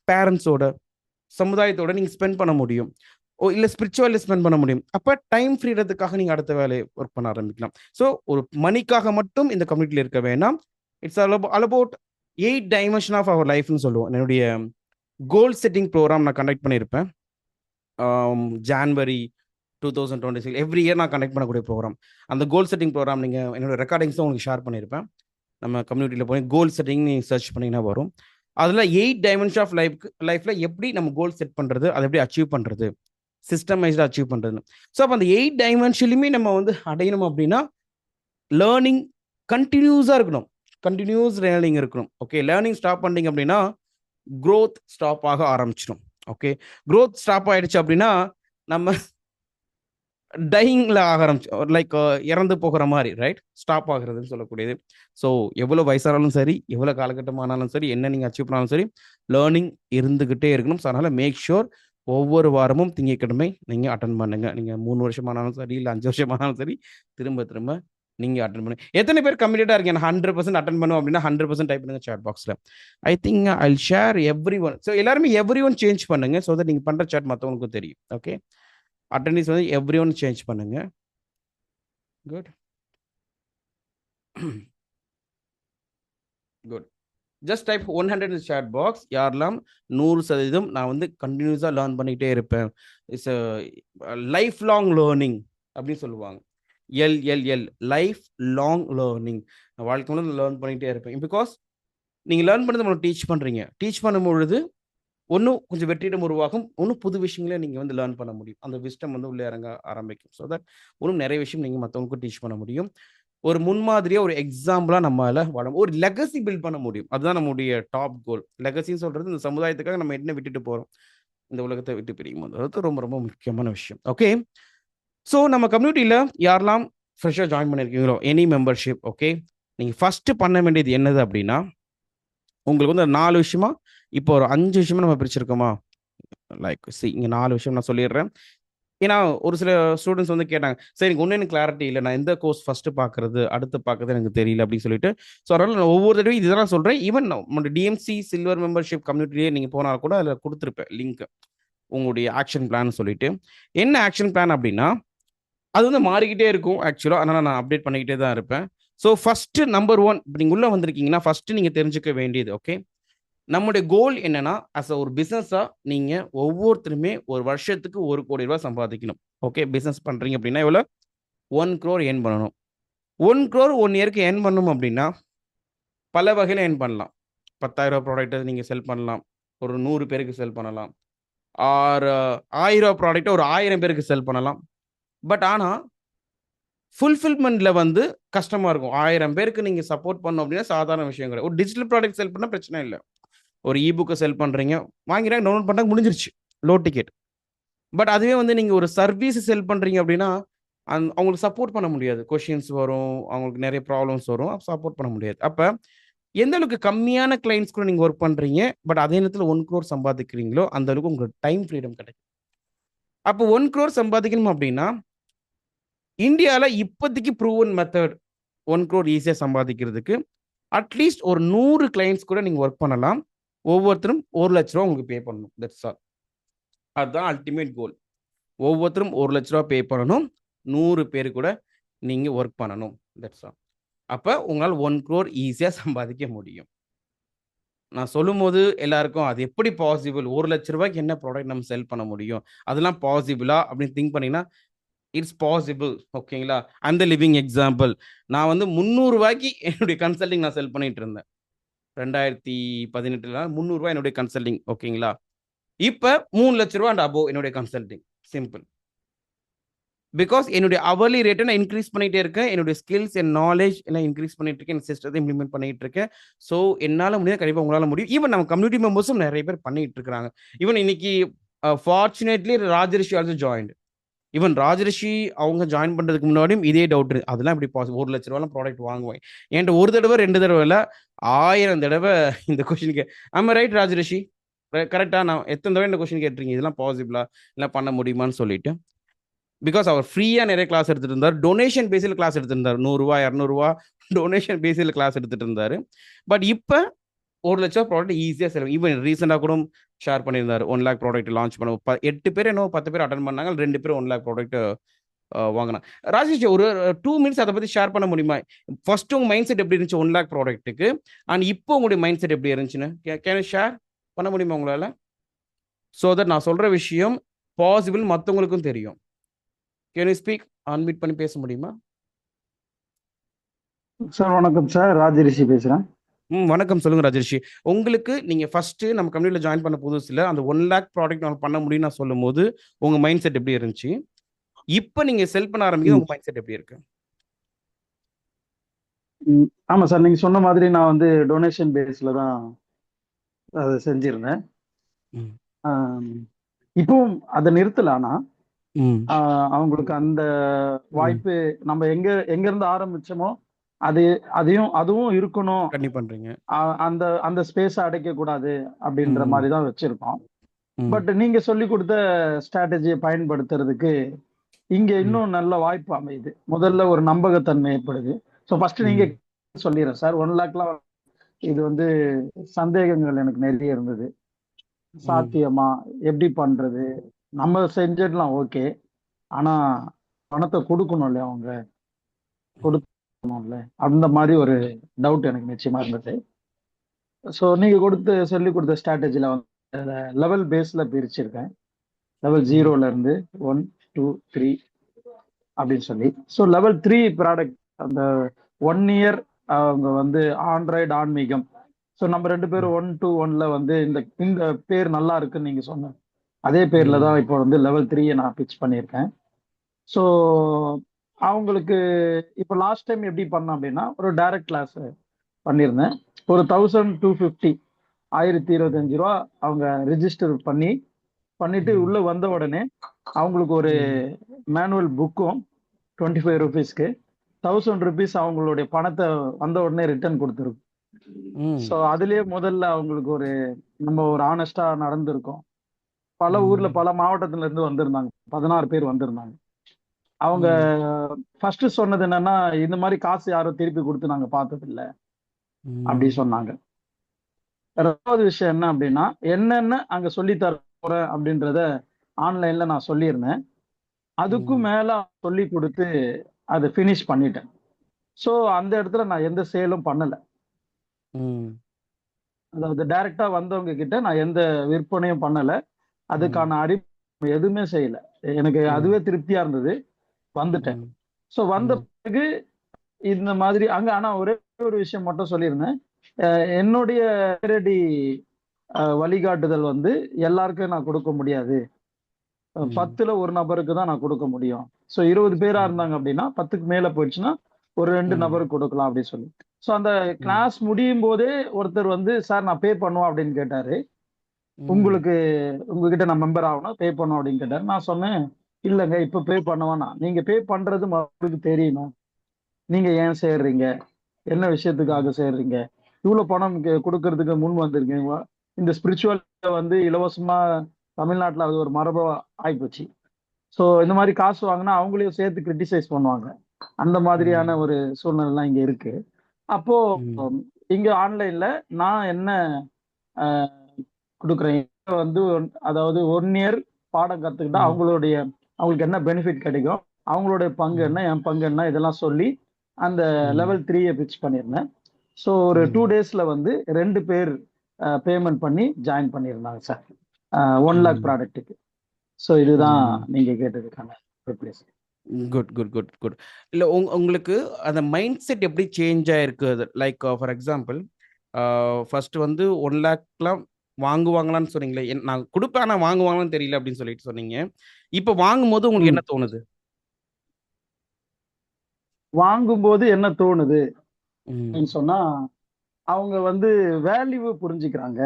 பேரண்ட்ஸோட, சமுதாயத்தோட நீங்க ஸ்பெண்ட் பண்ண முடியும். இல்ல ஸ்பிரிச்சுவலி ஸ்பெண்ட் பண்ண முடியும். அப்ப டைம் ஃப்ரீடத்துக்காக நீங்க அடுத்த வேலையை ஒர்க் பண்ண ஆரம்பிக்கலாம். ஸோ ஒரு மணிக்காக மட்டும் இந்த கம்யூனிட்டியில் இருக்க வேண்டாம். It's all about 8 dimension of our லைஃப்னு சொல்லுவோம். என்னுடைய கோல் செட்டிங் ப்ரோக்ராம் நான் கண்டக்ட் பண்ணியிருப்பேன். ஜான்வரி 2026 எவ்ரி இயர் நான் கண்டக்ட் பண்ணக்கூடிய ப்ரோக்ராம். அந்த கோல் செட்டிங் ப்ரோக்ராம் நீங்கள் என்னோட ரெக்கார்டிங்ஸும் உங்களுக்கு ஷேர் பண்ணியிருப்பேன். நம்ம கம்யூனிட்டியில் போய் கோல் செட்டிங் நீங்கள் சர்ச் பண்ணிங்கன்னா வரும். அதில் 8 டைமென்ஷன் ஆஃப் லைஃப்பில் எப்படி நம்ம கோல் செட் பண்ணுறது, அதை எப்படி அச்சீவ் பண்ணுறது, சிஸ்டமைஸ்டாக அச்சீவ் பண்ணுறது. ஸோ அப்போ அந்த 8 டைமென்ஷன்லையுமே நம்ம வந்து அடையணும் அப்படின்னா லேர்னிங் கண்டினியூஸாக இருக்கணும். கண்டினியூஸ் லேர்னிங் இருக்கணும். ஓகே, லேர்னிங் ஸ்டாப் பண்ணிங்க அப்படின்னா க்ரோத் ஸ்டாப் ஆக ஆரம்பிச்சிடும். ஓகே, க்ரோத் ஸ்டாப் ஆயிடுச்சு அப்படின்னா நம்ம டையிங்ல ஆக ஆரம்பிச்சு, லைக் இறந்து போகிற மாதிரி, ரைட்? ஸ்டாப் ஆகுறதுன்னு சொல்லக்கூடியது. ஸோ எவ்வளோ வயசானாலும் சரி, எவ்வளோ காலகட்டமானாலும் சரி, என்ன நீங்கள் அச்சீவ் பண்ணாலும் சரி, லேர்னிங் இருந்துகிட்டே இருக்கணும். ஸோ அதனால மேக் ஷுர் ஒவ்வொரு வாரமும் திங்கட்கிழமை நீங்கள் அட்டன் பண்ணுங்க. நீங்கள் 3 வருஷமானாலும் சரி, இல்லை 5 வருஷமானாலும் சரி, திரும்ப திரும்ப நீங்கள் அட்டன் பண்ணுங்க. எத்தனை பேர் கம்மிட்டடாக இருக்கீங்க? 100% அட்டன் பண்ணுவோம் அப்படின்னா 100% டைப் பண்ணுங்க சாட் பாக்ஸில். I think I share every one. So எல்லாருமே எவ்ரி ஒன் சேஞ்ச் பண்ணுங்க. ஸோ தட் நீங்கள் பண்ணுற சாட் மற்றவங்களுக்கும் தெரியும். ஓகே, அட்டெண்டன்ஸ் வந்து எவ்ரி ஒன் சேஞ்ச் பண்ணுங்க. Good good. Just type 100 in chat box. யாரெல்லாம் 100% நான் வந்து கண்டினியூஸாக லேர்ன் பண்ணிக்கிட்டே இருப்பேன், இட்ஸ் லைஃப் லாங் லேர்னிங் அப்படின்னு சொல்லுவாங்க. எல்எல்எல், லைஃப் லாங் லேர்னிங். நான் வாழ்க்கை முழு லேர்ன் பண்ணிக்கிட்டே இருப்பேன். பிகாஸ் நீங்கள் லேர்ன் பண்ணது நம்மளை டீச் பண்ணுறீங்க. டீச் பண்ணும்பொழுது ஒன்றும் கொஞ்சம் வெற்றிடம் உருவாகும், இன்னும் புது விஷயங்களே நீங்கள் வந்து லேர்ன் பண்ண முடியும். அந்த விஸ்டம் வந்து உள்ளே இறங்க ஆரம்பிக்கும். ஸோ தட் இன்னும் நிறைய விஷயம் நீங்கள் மற்றவங்களுக்கும் டீச் பண்ண முடியும். ஒரு முன்மாதிரியா, ஒரு எக்ஸாம்பிளா நம்மளால ஒரு லெகசி பில்ட் பண்ண முடியும். அதுதான் நம்முடைய டாப் கோல். லெகசின்னு சொல்றது இந்த சமுதாயத்துக்காக நம்ம என்ன விட்டுட்டு போறோம், இந்த உலகத்தை விட்டு பிரியும் போது, அது ரொம்ப ரொம்ப முக்கியமான விஷயம். ஓகே, ஸோ நம்ம கம்யூனிட்டியில யாரெல்லாம் ஃப்ரெஷ்ஷாக ஜாயின் பண்ணியிருக்கீங்களோ, எனி மெம்பர்ஷிப், ஓகே, நீங்க ஃபர்ஸ்ட் பண்ண வேண்டியது என்னது அப்படின்னா, உங்களுக்கு வந்து 4 விஷயமா, இப்போ ஒரு 5 விஷயமா நம்ம பிரிச்சிருக்கோமா, லைக் இங்க 4 விஷயம் நான் சொல்லிடுறேன். ஏன்னா ஒரு சில ஸ்டூடெண்ட்ஸ் வந்து கேட்டாங்க, சார் எனக்கு ஒன்றும் எனக்கு கிளாரிட்டி இல்லை, நான் எந்த கோர்ஸ் ஃபர்ஸ்ட் பார்க்கறது, அடுத்து பார்க்கறது எனக்கு தெரியல அப்படின்னு சொல்லிட்டு. ஸோ அதனால நான் ஒவ்வொரு தடவையும் இதெல்லாம் சொல்கிறேன். ஈவன் நம்மளோட டிஎம்சி சில்வர் மெம்பர்ஷிப் கம்யூனிட்டிலேயே நீங்கள் போனால் கூட அதில் கொடுத்துருப்பேன் லிங்க், உங்களுடைய ஆக்ஷன் பிளான் சொல்லிட்டு. என்ன ஆக்ஷன் பிளான் அப்படின்னா, அது வந்து மாறிக்கிட்டே இருக்கும் ஆக்சுவலாக. அதனால் நான் அப்டேட் பண்ணிக்கிட்டே தான் இருப்பேன். ஸோ ஃபர்ஸ்ட் நம்பர் 1, இப்போ நீங்கள் உள்ளே வந்திருக்கீங்கன்னா ஃபர்ஸ்ட் நீங்கள் தெரிஞ்சுக்க வேண்டியது, ஓகே, நம்முடைய கோல் என்னன்னா, அஸ் ஒரு பிசினஸா நீங்க ஒவ்வொருத்தருமே ஒரு வருஷத்துக்கு 1 கோடி ரூபாய் சம்பாதிக்கணும். ஓகே, பிசினஸ் பண்றீங்க அப்படின்னா எவ்வளோ? 1 crore ஏர்ன் பண்ணணும். 1 crore 1 இயருக்கு ஏர்ன் பண்ணணும் அப்படின்னா பல வகையில் ஏர்ன் பண்ணலாம். 10,000 ப்ராடக்ட்டை நீங்க செல் பண்ணலாம், ஒரு 100 பேருக்கு செல் பண்ணலாம், ஆர் 1000 ப்ராடக்ட்டை ஒரு 1000 பேருக்கு செல் பண்ணலாம். பட் ஆனா ஃபுல்ஃபில்மெண்ட்ல வந்து கஷ்டமா இருக்கும். 1000 பேருக்கு நீங்க சப்போர்ட் பண்ணணும் அப்படின்னா சாதாரண விஷயம் கிடையாது. ஒரு டிஜிட்டல் ப்ராடக்ட் செல் பண்ணா பிரச்சனை இல்லை. ஒரு இபுக்கை செல் பண்றீங்க, வாங்கிறாங்க, டவுன்லோட் பண்றாங்க, முடிஞ்சிருச்சு, லோ டிக்கெட். பட் அதுவே வந்து நீங்க ஒரு சர்வீஸ் செல் பண்றீங்க அப்படின்னா அவங்களுக்கு சப்போர்ட் பண்ண முடியாது. கொஸ்டின்ஸ் வரும், அவங்களுக்கு நிறைய ப்ராப்ளம்ஸ் வரும். சப்போர்ட் பண்ண முடியாது. அப்ப எந்த அளவுக்கு கம்மியான கிளைண்ட்ஸ் கூட நீங்க ஒர்க் பண்றீங்க, பட் அதே நேரத்துல 1 crore சம்பாதிக்கிறீங்களோ, அந்த அளவுக்கு உங்களுக்கு டைம் ஃப்ரீடம் கிடைக்கும். அப்போ 1 crore சம்பாதிக்கணும் அப்படின்னா, இந்தியால இப்போதைக்கு ப்ரூவன் மெத்தட் 1 crore ஈஸியா சம்பாதிக்கிறதுக்கு, அட்லீஸ்ட் ஒரு 100 கிளையண்ட்ஸ் கூட நீங்க ஒர்க் பண்ணலாம். ஒவ்வொருத்தரும் ரூ. 1,00,000 உங்களுக்கு பே பண்ணணும். That's all. அதுதான் அல்டிமேட் கோல். ஒவ்வொருத்தரும் ரூ. 1,00,000 பே பண்ணணும். 100 பேரு கூட நீங்க ஒர்க் பண்ணணும். That's all. அப்ப உங்களால 1 crore ஈஸியா சம்பாதிக்க முடியும். நான் சொல்லும்போது எல்லாருக்கும் அது எப்படி பாசிபிள்? ரூ. 1,00,000க்கு என்ன ப்ராடக்ட் நம்ம செல் பண்ண முடியும்? அதெல்லாம் பாசிபிளா? அப்படின்னு திங்க் பண்ணீங்கன்னா, இட்ஸ் பாசிபிள். ஓகேங்களா? அந்த லிவிங் எக்ஸாம்பிள். நான் வந்து ரூ. 300க்கு என்னுடைய கன்சல்டிங் நான் செல் பண்ணிட்டு இருந்தேன். 2018ல ரூ. 300 என்னுடைய கன்சல்டிங். ஓகேங்களா? இப்ப ரூ. 3,00,000 அண்ட் அபோவ் என்னுடைய கன்சல்டிங். சிம்பிள். பிகாஸ் என்னுடைய அவர்லி ரேட்ட நான் இன்கிரீஸ் பண்ணிட்டே இருக்கேன். என்னுடைய ஸ்கில்ஸ் அண்ட் நாலேஜ் எல்லாம் இன்கிரீஸ் பண்ணிட்டு இருக்கேன். என் சிஸ்டத்தை இம்ப்ளிமெண்ட் பண்ணிட்டு இருக்கேன். ஸோ என்னால முடியாது, கண்டிப்பா உங்களால முடியும். ஈவன் நம்ம கம்யூனிட்டி மெம்பர்ஸும் நிறைய பேர் பண்ணிட்டு இருக்காங்க. ஈவன் இன்னைக்கு fortunately Rajarishi also joint. Even Rajarishi அவங்க ஜாயின் பண்றதுக்கு முன்னாடியும் இதே டவுட் இருக்கு. அதெல்லாம் இப்படி பாசிபிள்? ரூ. 1,00,000 ப்ராடக்ட் வாங்குவேன். என்கிட்ட ஒரு தடவை 2 தடவை இல்ல, 1000 தடவை இந்த கொஸ்டின் ஆமா ரைட் ராஜரிஷி, கரெக்டா? நான் எத்தனை தடவை இந்த கொஸ்டின் கேட்டிருக்கீங்க, இதெல்லாம் பாசிபிளா, இல்லை பண்ண முடியுமான்னு சொல்லிட்டு. பிகாஸ் அவர் ஃப்ரீயா நிறைய கிளாஸ் எடுத்துட்டு இருந்தார். டொனேஷன் பேஸில் கிளாஸ் எடுத்திருந்தார். ரூ. 100 200 டொனேஷன் பேஸில் கிளாஸ் எடுத்துட்டு இருந்தாரு. பட் இப்போ 1,00,000 ப்ராடக்ட் ஈஸியாக செலவு. ஈவன் ரீசெண்டாக கூட ஷேர் பண்ணியிருந்தார். 1 lakh ப்ராடக்ட் லான்ச் பண்ண 8 பேர் என்னோ 10 பேர் அட்டன் பண்ணாங்க. 2 பேர் 1 lakh ப்ராடக்ட் வாங்கினாங்க. ராஜேஷ் ஒரு 2 மினிட்ஸ் அதை பத்தி ஷேர் பண்ண முடியுமா? ஃபர்ஸ்ட் உங்க மைண்ட் செட் எப்படி இருந்துச்சு 1 lakh ப்ராடக்ட்டுக்கு, அண்ட் இப்போ உங்களுடைய மைண்ட் செட் எப்படி இருந்துச்சுன்னு கேன் ஷேர் பண்ண முடியுமா உங்களால? ஸோ தட் நான் சொல்ற விஷயம் பாசிபிள் மற்றவங்களுக்கும் தெரியும். Can you speak? அன்மியூட் பண்ணி பேச முடியுமா? சார் வணக்கம் சார், ராஜரிஷி பேசுறேன். வணக்கம். சொல்லுங்க ராஜரிஷி. உங்களுக்கு நீங்க ஃபர்ஸ்ட் நம்ம கம்பெனில ஜாயின் பண்ண புதுசுல அந்த 1 lakh ப்ராடக்ட் நான் பண்ண முடியும்னு நான் சொல்லும்போது உங்க மைண்ட் செட் எப்படி இருந்துச்சு? இப்போ நீங்க செல் பண்ண ஆரம்பிக்கிறது உங்க மைண்ட் செட் எப்படி இருக்கு? ஆமா சார், நீங்க சொன்ன மாதிரி நான் வந்து டொனேஷன் பேஸ்ல தான் அதை செஞ்சிருந்தேன். இப்பவும் அதை நிறுத்தல. ஆனா அவங்களுக்கு அந்த வாய்ப்பு நம்ம எங்க இருந்து ஆரம்பிச்சோமோ அதுவும் இருக்கணும். பண்றீங்க. அந்த அந்த ஸ்பேஸ அடைக்க கூடாது அப்படின்ற மாதிரி தான் வச்சிருக்கோம். பட் நீங்க சொல்லி கொடுத்த ஸ்ட்ராட்டஜியை பயன்படுத்துறதுக்கு இங்க இன்னும் நல்ல வாய்ப்பு அமையுது. முதல்ல ஒரு நம்பகத்தன்மை ஏற்படுது. ஸோ ஃபர்ஸ்ட் நீங்க சொல்லிடுறேன் சார், 1 lakh இது வந்து சந்தேகங்கள் எனக்கு நிறைய இருந்தது. சாத்தியமா, எப்படி பண்றது, நம்ம செஞ்சிடலாம் ஓகே, ஆனா பணத்தை கொடுக்கணும் இல்லையா, அவங்க கொடுக்கணும்ல, அந்த மாதிரி ஒரு டவுட் எனக்கு நிச்சயமா இருந்தது. ஸோ நீங்க சொல்லி கொடுத்த ஸ்ட்ராட்டஜில வந்து லெவல் பேஸ்ல பிரிச்சிருக்கேன். லெவல் 0ல இருந்து 1 2 3 அப்படின்னு சொல்லி. ஸோ லெவல் 3 ப்ராடக்ட் அந்த 1 year அவங்க வந்து ஆண்ட்ராய்டு ஆன்மீகம். ஸோ நம்ம 2 பேரும் 1 to 1ல வந்து இந்த பேர் நல்லா இருக்குன்னு நீங்க சொன்ன அதே பேர்ல தான் இப்போ வந்து லெவல் 3 நான் பிச் பண்ணியிருக்கேன். ஸோ அவங்களுக்கு இப்போ லாஸ்ட் டைம் எப்படி பண்ணேன் அப்படின்னா, ஒரு டைரக்ட் கிளாஸ் பண்ணியிருந்தேன். ஒரு 1,250 1,025 அவங்க ரிஜிஸ்டர் பண்ணிட்டு உள்ள வந்த உடனே அவங்களுக்கு ஒரு மேனுவல் புக்கும் 25 rupeesக்கு 1,000 rupees அவங்களுடைய பணத்தை வந்த உடனே ரிட்டர்ன் கொடுத்துருக்கும். ஸோ அதுலயே முதல்ல அவங்களுக்கு நம்ம ஒரு ஆனஸ்டா நடந்திருக்கோம். பல ஊர்ல பல மாவட்டத்துல இருந்து வந்திருந்தாங்க, 16 பேர் வந்திருந்தாங்க. அவங்க ஃபர்ஸ்ட் சொன்னது என்னன்னா, இந்த மாதிரி காசு யாரும் திருப்பி கொடுத்து நாங்க பார்த்தது இல்லை அப்படி சொன்னாங்க. ரெண்டாவது விஷயம் என்ன அப்படின்னா, என்னென்ன அங்க சொல்லி தர போறேன் அப்படின்றத ஆன்லைன்ல நான் சொல்லியிருந்தேன். அதுக்கும் மேல சொல்லி கொடுத்து அதை ஃபினிஷ் பண்ணிட்டேன். ஸோ அந்த இடத்துல நான் எந்த சேலும் பண்ணல. அதாவது டைரக்டா வந்தவங்க கிட்ட நான் எந்த விற்பனையும் பண்ணல. அதுக்கான அறிவு எதுவுமே செய்யல. எனக்கு அதுவே திருப்தியா இருந்தது. வந்துட்டேன். ஸோ வந்த பிறகு இந்த மாதிரி அங்க ஆனா ஒரே ஒரு விஷயம் மட்டும் சொல்லியிருந்தேன். என்னுடைய நேரடி வழிகாட்டுதல் வந்து எல்லாருக்கும் நான் கொடுக்க முடியாது. 10ல ஒரு நபருக்கு தான் நான் கொடுக்க முடியும். ஸோ 20 பேரா இருந்தாங்க அப்படின்னா 10க்கு மேல போயிடுச்சுன்னா ஒரு 2 நபருக்கு கொடுக்கலாம் அப்படின்னு சொல்லி. ஸோ அந்த கிளாஸ் முடியும் போதே ஒருத்தர் வந்து, சார் நான் பே பண்ணுவோம் அப்படின்னு கேட்டாரு. ம். உங்களுக்கு உங்ககிட்ட நான் மெம்பர் ஆகணும், பே பண்ணணும் அப்படின்னு கேட்டாரு. நான் சொன்னேன், இல்லைங்க இப்போ பே பண்ண வேணாம். நீங்க பே பண்றது உங்களுக்கு தெரியணும். நீங்க ஏன் சேர்றீங்க? என்ன விஷயத்துக்காக சேர்றீங்க? இவ்வளவு பணம் கொடுக்கறதுக்கு முன் வந்திருக்கீங்க. இந்த ஸ்பிரிச்சுவல் வந்து இலவசமா தமிழ்நாட்டுல அது ஒரு மரபா ஆயிப்போச்சு. ஸோ இந்த மாதிரி காசு வாங்கினா அவங்களையும் சேர்த்து கிரிட்டிசைஸ் பண்ணுவாங்க. அந்த மாதிரியான ம். ஒரு சூழ்நிலைலாம் இங்க இருக்கு. அப்போ ம். இங்க ஆன்லைன்ல நான் என்ன அஹ், கொடுக்குறேன் வந்து அதாவது 1 இயர் பாடம் கத்துக்கிட்டா ம். அவங்களுக்கு என்ன பெனிஃபிட் கிடைக்கும், அவங்களுடைய பங்கு ம். என்ன, என் பங்கு என்ன, இதெல்லாம் சொல்லி அந்த ம். லெவல் 3 பிச் பண்ணியிருந்தேன். ஸோ ஒரு 2 டேஸ்ல வந்து 2 பேர் பேமெண்ட் பண்ணி ஜாயின் பண்ணியிருந்தாங்க சார், 1 லேக் ம். ப்ராடக்ட்டுக்கு. ஸோ இதுதான் ம். நீங்க கேட்டதுக்கான replies. Good, good, good, good. இல்ல உங்களுக்கு அந்த மைண்ட் செட் எப்படி சேஞ்ச் ஆயிருக்கு? அது லைக் ஃபார் எக்ஸாம்பிள் ஃபர்ஸ்ட் வந்து 1,00,000லாம் வாங்குவாங்களான்னு சொன்னீங்களே, நான் குடுப்பேன் ஆனா வாங்குவாங்களான்னு தெரியல அப்படின்னு சொல்லிட்டு சொன்னீங்க. இப்ப வாங்கும்போது உங்களுக்கு ம். என்ன தோணுது? வாங்கும்போது என்ன தோணுது ம். அப்படின்னு சொன்னா, அவங்க வந்து வேல்யூ புரிஞ்சுக்கிறாங்க.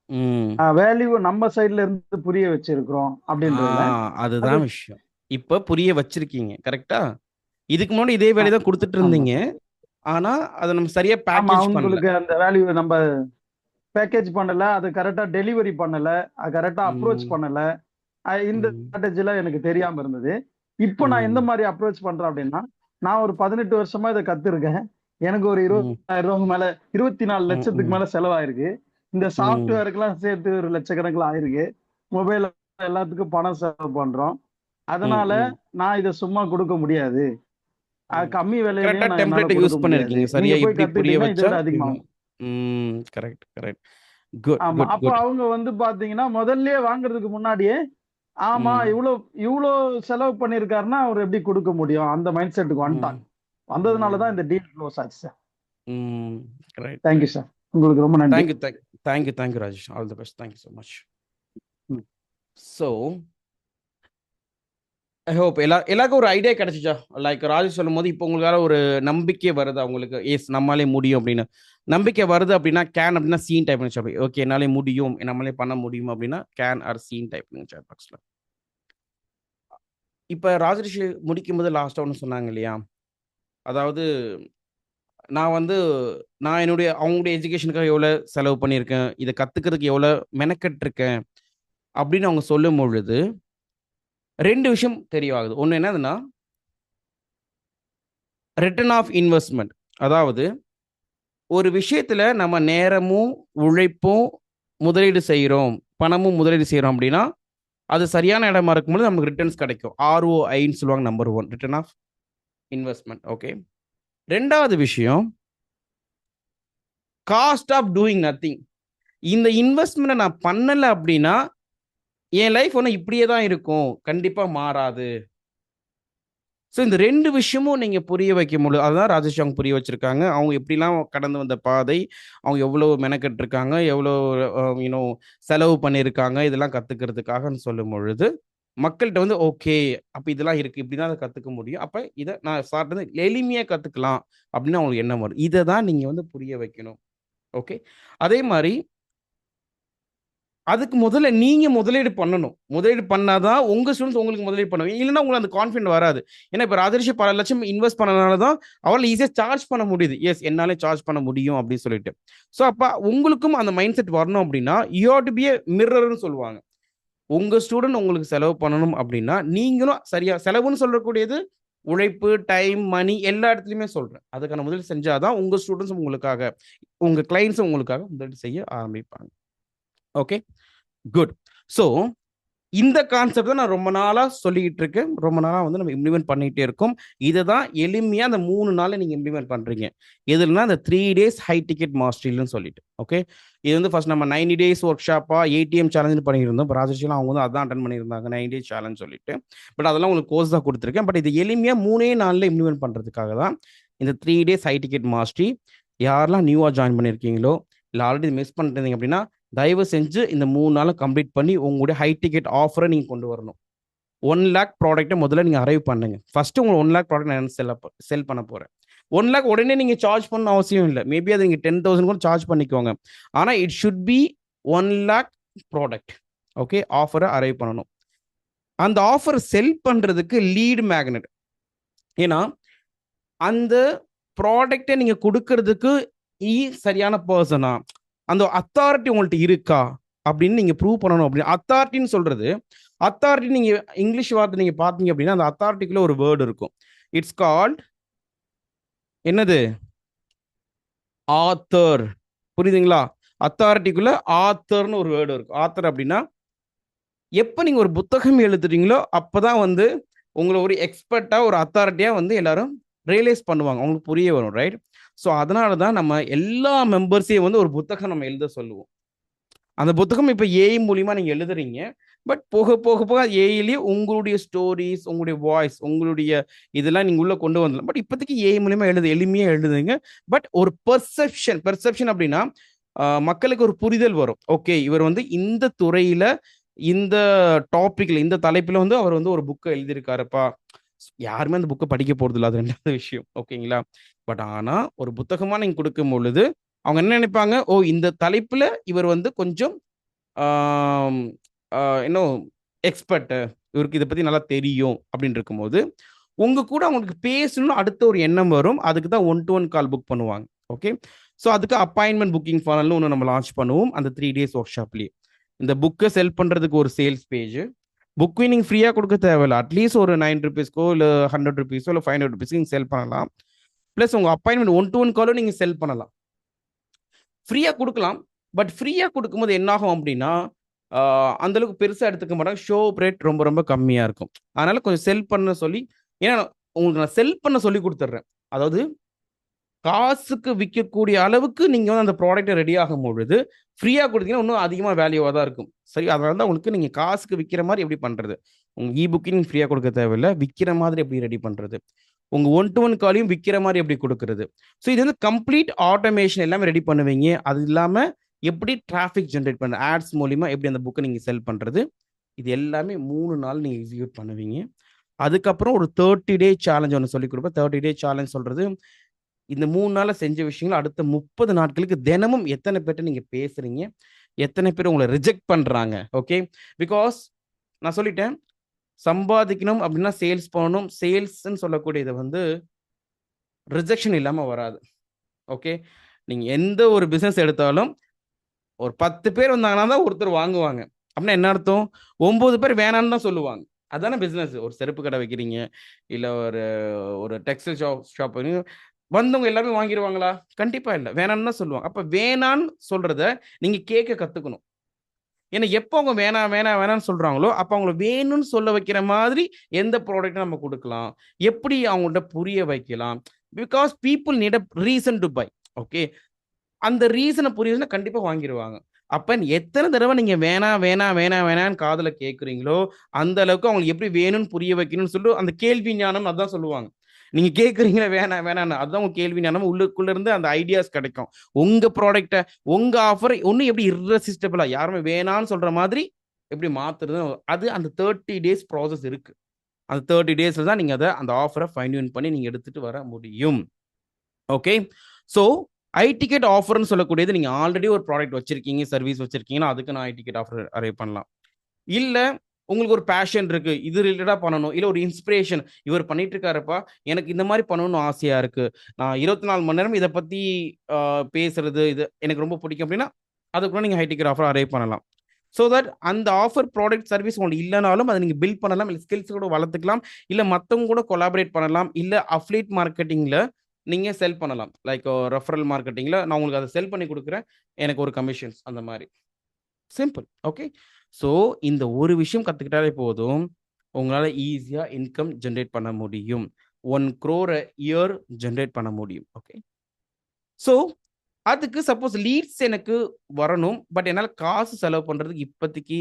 ம். வேல்யூ நம்ம சைடுல இருந்து புரிய வச்சிருக்கிறோம் ஆ அப்படின்றதுல அது. அதுதான் விஷயம். இப்ப புரிய வச்சிருக்கீங்க. கரெக்ட்டா? இதுக்கு முன்னாடி இதே ஆ- வேலைய தான் குடுத்துட்டு ஆமா இருந்தீங்க. ஆனா, அத நம்ம சரியா ஆமா, பேக்கேஜ் பண்ணல. அவங்களுக்கு அந்த வேல்யூ நம்ம பேக்கேஜ் பண்ணல, அது கரெக்டா டெலிவரி பண்ணல, அது கரெக்டா அப்ரோச் ம். பண்ணல. இந்த ம். ஸ்ட்ராட்டஜிலாம் எனக்கு தெரியாம இருந்தது. இப்போ நான் எந்த ம். மாதிரி அப்ரோச் பண்றேன் அப்படின்னா, நான் ஒரு 18 வருஷமா இதை கத்துருக்கேன். எனக்கு ஒரு ம். 20,000 மேல 24 ம். லட்சத்துக்கு ம். மேல செலவாயிருக்கு. இந்த ம். சாஃப்ட்வேருக்கெல்லாம் சேர்த்து ஒரு லட்சக்கணக்கில் ஆயிருக்கு. மொபைல் எல்லாத்துக்கும் பணம் செலவு பண்றோம். ம். அதனால ம். நான் இதை சும்மா கொடுக்க முடியாது. ம். கம்மி கரெக்ட்டா விலையிலயும் என்னால டெம்ப்ளேட்ட கொடுக்க யூஸ் முடியாது. பண்ணியிருக்கீங்க. சரியா நீங்க போய் எப்படி புரிய கத்துக்கிட்டீங்கன்னா இதை வச்சா விட புரியும். அதிகமாகும். Correct, correct. குட், ஆமா. குட், அப்ப குட். அவங்க வந்து பாத்தீங்கன்னா முதல்லயே வாங்குறதுக்கு முன்னாடியே, ஆமா ம். இவ்ளோ இவ்ளோ செலவு பண்ணியிருக்காருன்னா அவர் எப்படி கொடுக்க முடியும்? அந்த மைண்ட் செட்டுக்கு ம். வந்துட்டாங்க. வந்ததுனால தான் ம். இந்த டீல் க்ளோஸ் ஆச்சு சார். ம். Right, thank you right. Sir. உங்களுக்கு ரொம்ப நன்றி. Thank you, thank you Rajesh. All the best. Thank you so much. ம். ஸோ ஐ ஹோப் எல்லாருக்கும் ஒரு ஐடியா கிடைச்சுச்சா? லைக் ராஜேஷ் சொல்லும்போது, இப்போ உங்களுக்கால ஒரு நம்பிக்கை வருதா உங்களுக்கு? எஸ் நம்மாலே முடியும் அப்படின்னு. நம்பிக்கை வருது அப்படின்னா, கேன் அப்படின்னா சீன் டைப் பண்ணி வச்சு ஓகே என்னாலே முடியும், நம்மளே பண்ண முடியும் அப்படின்னா, கேன் ஆர் சீன் டைப் பண்ணுங்க சாட் பாக்ஸ்ல. இப்ப ராஜரிஷி முடிக்கும்போது லாஸ்ட்டா ஒண்ணு சொன்னாங்க இல்லையா? அதாவது நான் வந்து நான் என்னுடைய அவங்களுடைய எஜுகேஷனுக்காக எவ்வளோ செலவு பண்ணியிருக்கேன், இத கத்துக்கிறதுக்கு எவ்வளோ மெனக்கெட்டுருக்கேன் அப்படின்னு அவங்க சொல்லும்பொழுது, 2 விஷயம் தெரியவாகுது. ஒண்ணு என்னதுன்னா, ரிட்டர்ன் ஆஃப் இன்வெஸ்ட்மென்ட். அதாவது ஒரு விஷயத்துல நம்ம நேரமும், உழைப்பும் முதலீடு செய்றோம். பணமும் முதலீடு செய்றோம் அப்படின்னா, அது சரியான இடமா இருக்கும்போது நமக்கு ரிட்டர்ன்ஸ் கிடைக்கும். ROIன்னு சொல்லுவாங்க number 1 return of investment. Okay. 2வது விஷயம், காஸ்ட் ஆஃப் டூயிங் நத்திங். இந்த இன்வெஸ்ட்மென்ட்ட நான் பண்ணல அப்படின்னா, என் லைஃப் ஒன்னும் இப்படியே தான் இருக்கும். கண்டிப்பா மாறாது. ஸோ இந்த 2 விஷயமும் நீங்க புரிய வைக்கும்பொழுது அதுதான் ராஜேஷ் அவங்க புரிய வச்சிருக்காங்க. அவங்க எப்படிலாம் கடந்து வந்த பாதை, அவங்க எவ்வளோ மெனக்கெட்டுருக்காங்க, எவ்வளோ யூ நோ செலவு பண்ணியிருக்காங்க, இதெல்லாம் கத்துக்கிறதுக்காகன்னு சொல்லும்பொழுது, மக்கள்ட்ட வந்து ஓகே, அப்ப இதெல்லாம் இருக்கு. இப்படி தான் அத கத்துக்க முடியும். அப்ப இத நான் ஸ்டார்ட்லருந்து எளிமையா கத்துக்கலாம் அப்படின்னு அவங்களுக்கு எண்ணம் வரும். இத தான் நீங்க வந்து புரிய வைக்கணும். ஓகே. அதே மாரி அதுக்கு முதல்ல நீங்க முதலீடு பண்ணணும். முதலீடு பண்ணா தான் உங்க ஸ்டூடண்ட்ஸ் உங்களுக்கு முதலீடு பண்ணுவாங்க. இல்லன்னா உங்களுக்கு அந்த கான்ஃபிடன்ட் வராது. ஏன்னா இப்ப ராஜரிஷி பல லட்சம் இன்வெஸ்ட் பண்ணனால தான் அவரால ஈஸியா சார்ஜ் பண்ண முடியுது. எஸ் என்னால சார்ஜ் பண்ண முடியும் அப்படின்னு சொல்லிட்டு. சோ அப்ப உங்களுக்கும் அந்த மைண்ட் செட் வரணும் அப்படின்னா, you have to be a மிரர்ன்னு சொல்லுவாங்க. உங்க ஸ்டூடண்ட் உங்களுக்கு செலவு பண்ணணும் அப்படின்னா, நீங்களும் சரியா செலவுன்னு சொல்லக்கூடியது உழைப்பு, டைம், மனி எல்லா இடத்துலயுமே சொல்றேன். அதுக்கான முதலீடு செஞ்சா தான் உங்க ஸ்டூடண்ட்ஸ் உங்களுக்காக, உங்க கிளையண்ட்ஸ் உங்களுக்காக முதலீடு செய்ய ஆரம்பிப்பாங்க. ஓகே. குட். ஸோ, இந்த கான்செப்ட் தான் நான் ரொம்ப நாளா சொல்லிக்கிட்டு இருக்கேன். ரொம்ப நாளா வந்து நம்ம இம்ப்ளிமெண்ட் பண்ணிட்டே இருக்கோம். இத தான் எளிமையா அந்த 3 நாள்ல நீங்க இம்ப்ளிமெண்ட் பண்றீங்க. எதுலன்னா, அந்த 3 டேஸ் ஹை டிக்கெட் மாஸ்டரில்ன்னு சொல்லிட்டு. ஓகே. இது வந்து ஃபர்ஸ்ட் நம்ம 90 டேஸ் ஒர்க் ஷாப்பா, ஏடிஎம் சேலஞ்சுன்னு பண்ணியிருந்தோம். இப்ப ராஜஸ்ரீலாம் அவங்க வந்து அதான் அட்டெண்ட் பண்ணியிருந்தாங்க. 90 டேஸ் சேலஞ்ச் சொல்லிட்டு. பட் அதெல்லாம் உங்களுக்கு கோர்ஸ் தான் குடுத்துருக்கேன். பட் இது எளிமையா 3 நாள்ல இம்ப்ளிமெண்ட் பண்றதுக்காக தான் இந்த 3 டேஸ் ஹை டிக்கெட் மாஸ்டரி. யாரெல்லாம் நியூவா ஜாயின் பண்ணியிருக்கீங்களோ, இல்ல ஆல்ரெடி மிஸ் பண்ணிட்டு அப்படின்னா, தயவு செஞ்சு இந்த 3 நாளும் கம்ப்ளீட் பண்ணி உங்களுடைய ஹை டிக்கெட் ஆஃபர நீங்க கொண்டு வரணும். 1,00,000 ப்ராடக்ட்ட முதல்ல நீங்க அரைவ் பண்ணுங்க. ஃபர்ஸ்ட் உங்க 1,00,000 ப்ராடக்ட் நான் செல் பண்ண போறேன். 1,00,000 உடனே நீங்க சார்ஜ் பண்ணணும் அவசியம் இல்ல. மேபி அத நீங்க 10,000 கூட சார்ஜ் பண்ணிக்கோங்க. ஆனா it should be 1,00,000 product. Okay, ஆஃபரை அரைவ் பண்ணணும். அந்த ஆஃபர் செல் பண்றதுக்கு லீட் மேக்னெட். ஏன்னா அந்த ப்ராடக்டை நீங்க கொடுக்கறதுக்கு சரியான பர்சனா, அந்த அத்தாரிட்டி உங்கள்ட்ட இருக்கா அப்படின்னு நீங்க ப்ரூவ் பண்ணணும். அப்படின்னு அத்தாரிட்டின்னு சொல்றது, அத்தாரிட்டி நீங்க இங்கிலீஷ் வார்த்தை நீங்க பார்த்தீங்க அப்படின்னா அந்த அத்தாரிட்டிக்குள்ள ஒரு வேர்டு இருக்கும். இட்ஸ் கால்ட் என்னது? ஆத்தர். புரியுதுங்களா? அத்தாரிட்டிக்குள்ள ஆத்தர்னு ஒரு வேர்டு இருக்கும். ஆத்தர் அப்படின்னா எப்போ நீங்க ஒரு புத்தகம் எழுதுறீங்களோ அப்பதான் வந்து உங்களை ஒரு எக்ஸ்பர்ட்டா ஒரு அத்தாரிட்டியா வந்து எல்லாரும் ரியலைஸ் பண்ணுவாங்க, அவங்களுக்கு புரிய வரும், ரைட்? ஸோ அதனால தான் நம்ம எல்லா மெம்பர்ஸையும் வந்து ஒரு புத்தகம் நம்ம எழுத சொல்லுவோம். அந்த புத்தகம் இப்போ ஏஐ மூலியமா நீங்க எழுதுறீங்க, பட் போக போக போக ஏஐலேயே உங்களுடைய ஸ்டோரிஸ், உங்களுடைய வாய்ஸ், உங்களுடைய இதெல்லாம் நீங்க உள்ள கொண்டு வரலாம். பட் இப்போதைக்கு ஏஐ மூலியமா எளிமையா எழுதுங்க. பட் ஒரு பெர்செப்ஷன் அப்படின்னா மக்களுக்கு ஒரு புரிதல் வரும். ஓகே, இவர் வந்து இந்த துறையில இந்த டாபிக்ல இந்த தலைப்புல வந்து அவர் வந்து ஒரு புக்கை எழுதியிருக்காருப்பா. யாருமே அந்த புக்கை படிக்க போறது இல்லை, அது ரெண்டாவது விஷயம். ஓகேங்களா? பட் ஆனா ஒரு புத்தகமா நீங்க கொடுக்கும் பொழுது அவங்க என்ன நினைப்பாங்க, ஓ இந்த தலைப்புல இவர் வந்து கொஞ்சம் இன்னும் எக்ஸ்பர்ட், இவருக்கு இதை பத்தி நல்லா தெரியும் அப்படின்னு இருக்கும்போது உங்க கூட அவங்களுக்கு பேசணும்னு அடுத்த ஒரு எண்ணம் வரும். அதுக்கு தான் 1-to-1 கால் புக் பண்ணுவாங்க. ஓகே, ஸோ அதுக்கு அப்பாயின்மெண்ட் புக்கிங் ஃபானல்னு ஒன்று நம்ம லான்ச் பண்ணுவோம் அந்த 3 days ஒர்க் ஷாப்லேயே. இந்த புக்கை செல் பண்ணுறதுக்கு ஒரு சேல்ஸ் பேஜ், புக் நீங்கள் ஃப்ரீயாக கொடுக்க தேவையில்லை. அட்லீஸ்ட் ஒரு 9 rupeesக்கோ இல்லை 100 rupeesோ இல்லை 500 rupeesக்கு நீங்கள் செல் பண்ணலாம். ப்ளஸ் உங்கள் அப்பாயின்மெண்ட் 1-to-1 காலும் நீங்கள் செல் பண்ணலாம், ஃப்ரீயாக கொடுக்கலாம். பட் ஃப்ரீயாக கொடுக்கும்போது என்னாகும் அப்படின்னா அந்த அளவுக்கு பெருசாக எடுத்துக்க மாட்டாங்க, ஷோ ரேட் ரொம்ப ரொம்ப கம்மியாக இருக்கும். அதனால கொஞ்சம் செல் பண்ண சொல்லி, ஏன்னா உங்களுக்கு நான் செல் பண்ண சொல்லி கொடுத்துட்றேன். அதாவது காசுக்கு விற்கக்கூடிய அளவுக்கு நீங்க வந்து அந்த ப்ராடக்ட்டை ரெடி ஆகும் பொழுது ஃப்ரீயா கொடுத்தீங்கன்னா இன்னும் அதிகமாக வேல்யூவாக தான் இருக்கும். சரி, அதனால தான் உங்களுக்கு நீங்க காசுக்கு விற்கிற மாதிரி எப்படி பண்றது, உங்க புக்கிங் ஃப்ரீயா கொடுக்க தேவையில்லை, விற்கிற மாதிரி எப்படி ரெடி பண்றது, உங்க 1-to-1 காலையும் விற்கிற மாதிரி எப்படி கொடுக்கறது. ஸோ இது வந்து கம்ப்ளீட் ஆட்டோமேஷன் எல்லாமே ரெடி பண்ணுவீங்க. அது இல்லாம எப்படி டிராஃபிக் ஜென்ரேட் பண்ண ஆட்ஸ் மூலியமா எப்படி அந்த புக்கை நீங்க செல் பண்றது, இது எல்லாமே 3 நாள் நீங்க எக்ஸிக்யூட் பண்ணுவீங்க. அதுக்கப்புறம் ஒரு 30 day சேலஞ்ச் ஒன்று சொல்லி கொடுப்பேன். 30 day சேலஞ்ச் சொல்றது, இந்த 3 நாள்ல செஞ்ச விஷயங்கள் அடுத்த 30 நாட்களுக்கு தினமும் எத்தனை பேர்ட்ட நீங்க பேசுறீங்க, எத்தனை பேர் உங்களை ரிஜெக்ட் பண்றாங்க. ஓகே, பிகாஸ் நான் சொல்லிட்டேன், சம்பாதிக்கணும் அப்படின்னா சேல்ஸ் பண்ணணும். சேல்ஸ்ன்னு சொல்லக்கூடியது வந்து ரிஜெக்ஷன் இல்லாம வராது. ஓகே, நீங்க எந்த ஒரு பிசினஸ் எடுத்தாலும் ஒரு 10 பேர் வந்தாங்கன்னா தான் ஒருத்தர் வாங்குவாங்க. அப்படின்னா என்ன அர்த்தம்? 9 பேர் வேணான்னு தான் சொல்லுவாங்க. அதானே பிசினஸ். ஒரு செருப்பு கடை வைக்கிறீங்க, இல்ல ஒரு டெக்ஸ்டைல் ஷாப் வந்தவங்க எல்லாமே வாங்கிடுவாங்களா? கண்டிப்பா இல்லை, வேணான்னு தான் சொல்லுவாங்க. அப்ப வேணான்னு சொல்றத நீங்க கேட்க கத்துக்கணும். ஏன்னா எப்போ அவங்க வேணாம் வேணாம் வேணாம்னு சொல்றாங்களோ அப்போ அவங்கள வேணும்னு சொல்ல வைக்கிற மாதிரி எந்த ப்ராடக்ட் நம்ம கொடுக்கலாம், எப்படி அவங்கள்ட்ட புரிய வைக்கலாம். Because people need a reason to buy. Okay, அந்த ரீசனை புரியுதுன்னா கண்டிப்பா வாங்கிடுவாங்க. அப்ப எத்தனை தடவை நீங்க வேணாம் வேணாம் வேணாம் வேணான்னு காதுல கேட்குறீங்களோ அந்த அளவுக்கு அவங்களுக்கு எப்படி வேணும்னு புரிய வைக்கணும்னு சொல்லி அந்த கேள்வி ஞானம் அதான் சொல்லுவாங்க. நீங்க கேட்குறீங்களா வேணாம் வேணான்னு, அதுதான் உங்க கேள்வி ஞானம். உள்ளுக்குள்ள இருந்து அந்த ஐடியாஸ் கிடைக்கும். உங்க ப்ராடக்ட்டை, உங்க ஆஃபரை ஒன்னும் எப்படி இர்ரெசிஸ்டபிளா யாருமே வேணான்னு சொல்ற மாதிரி எப்படி மாத்துறது, அது அந்த 30 days ப்ராசஸ் இருக்கு. அந்த 30 daysல தான் நீங்க அதை அந்த ஆஃபரை ஃபைன் டியூன் பண்ணி நீங்க எடுத்துட்டு வர முடியும். ஓகே, ஸோ ஐ டிக்கெட் ஆஃபர்னு சொல்லக்கூடியது, நீங்க ஆல்ரெடி ஒரு ப்ராடக்ட் வச்சிருக்கீங்க, சர்வீஸ் வச்சிருக்கீங்கன்னா அதுக்கு நான் ஐ டிக்கெட் ஆஃபர் அரைவ் பண்ணலாம். இல்ல உங்களுக்கு ஒரு பேஷன் இருக்கு, இது ரிலேட்டடா பண்ணணும், இல்ல ஒரு இன்ஸ்பிரேஷன், இவர் பண்ணிட்டு இருக்காருப்பா, எனக்கு இந்த மாதிரி பண்ணணும்னு ஆசையா இருக்கு, நான் 24 மணி நேரம் இதை பத்தி பேசுறது இது எனக்கு ரொம்ப பிடிக்கும் அப்படின்னா அதுக்குள்ள நீங்க ஹை டிக்கெட் ஆஃபர் அரைவ் பண்ணலாம். ஸோ தட் அந்த ஆஃபர் ப்ராடக்ட் சர்வீஸ் உங்களுக்கு இல்லைனாலும் அதை நீங்க பில்ட் பண்ணலாம், இல்லை ஸ்கில்ஸ் கூட வளர்த்துக்கலாம், இல்லை மற்றவங்க கூட கொலாபரேட் பண்ணலாம், இல்லை அஃப்லேட் மார்க்கெட்டிங்ல நீங்க செல் பண்ணலாம். லைக் ரெஃபரல் மார்க்கெட்டிங்ல நான் உங்களுக்கு அதை செல் பண்ணி கொடுக்குறேன், எனக்கு ஒரு கமிஷன்ஸ், அந்த மாதிரி சிம்பிள். ஓகே, ஸோ இந்த ஒரு விஷயம் கத்துக்கிட்டாலே போதும், உங்களால ஈஸியா இன்கம் ஜென்ரேட் பண்ண முடியும். 1 crore இயர் ஜென்ரேட் பண்ண முடியும். ஓகே, ஸோ அதுக்கு சப்போஸ் லீட்ஸ் எனக்கு வரணும், பட் என்னால் காசு செலவு பண்றதுக்கு இப்போதைக்கு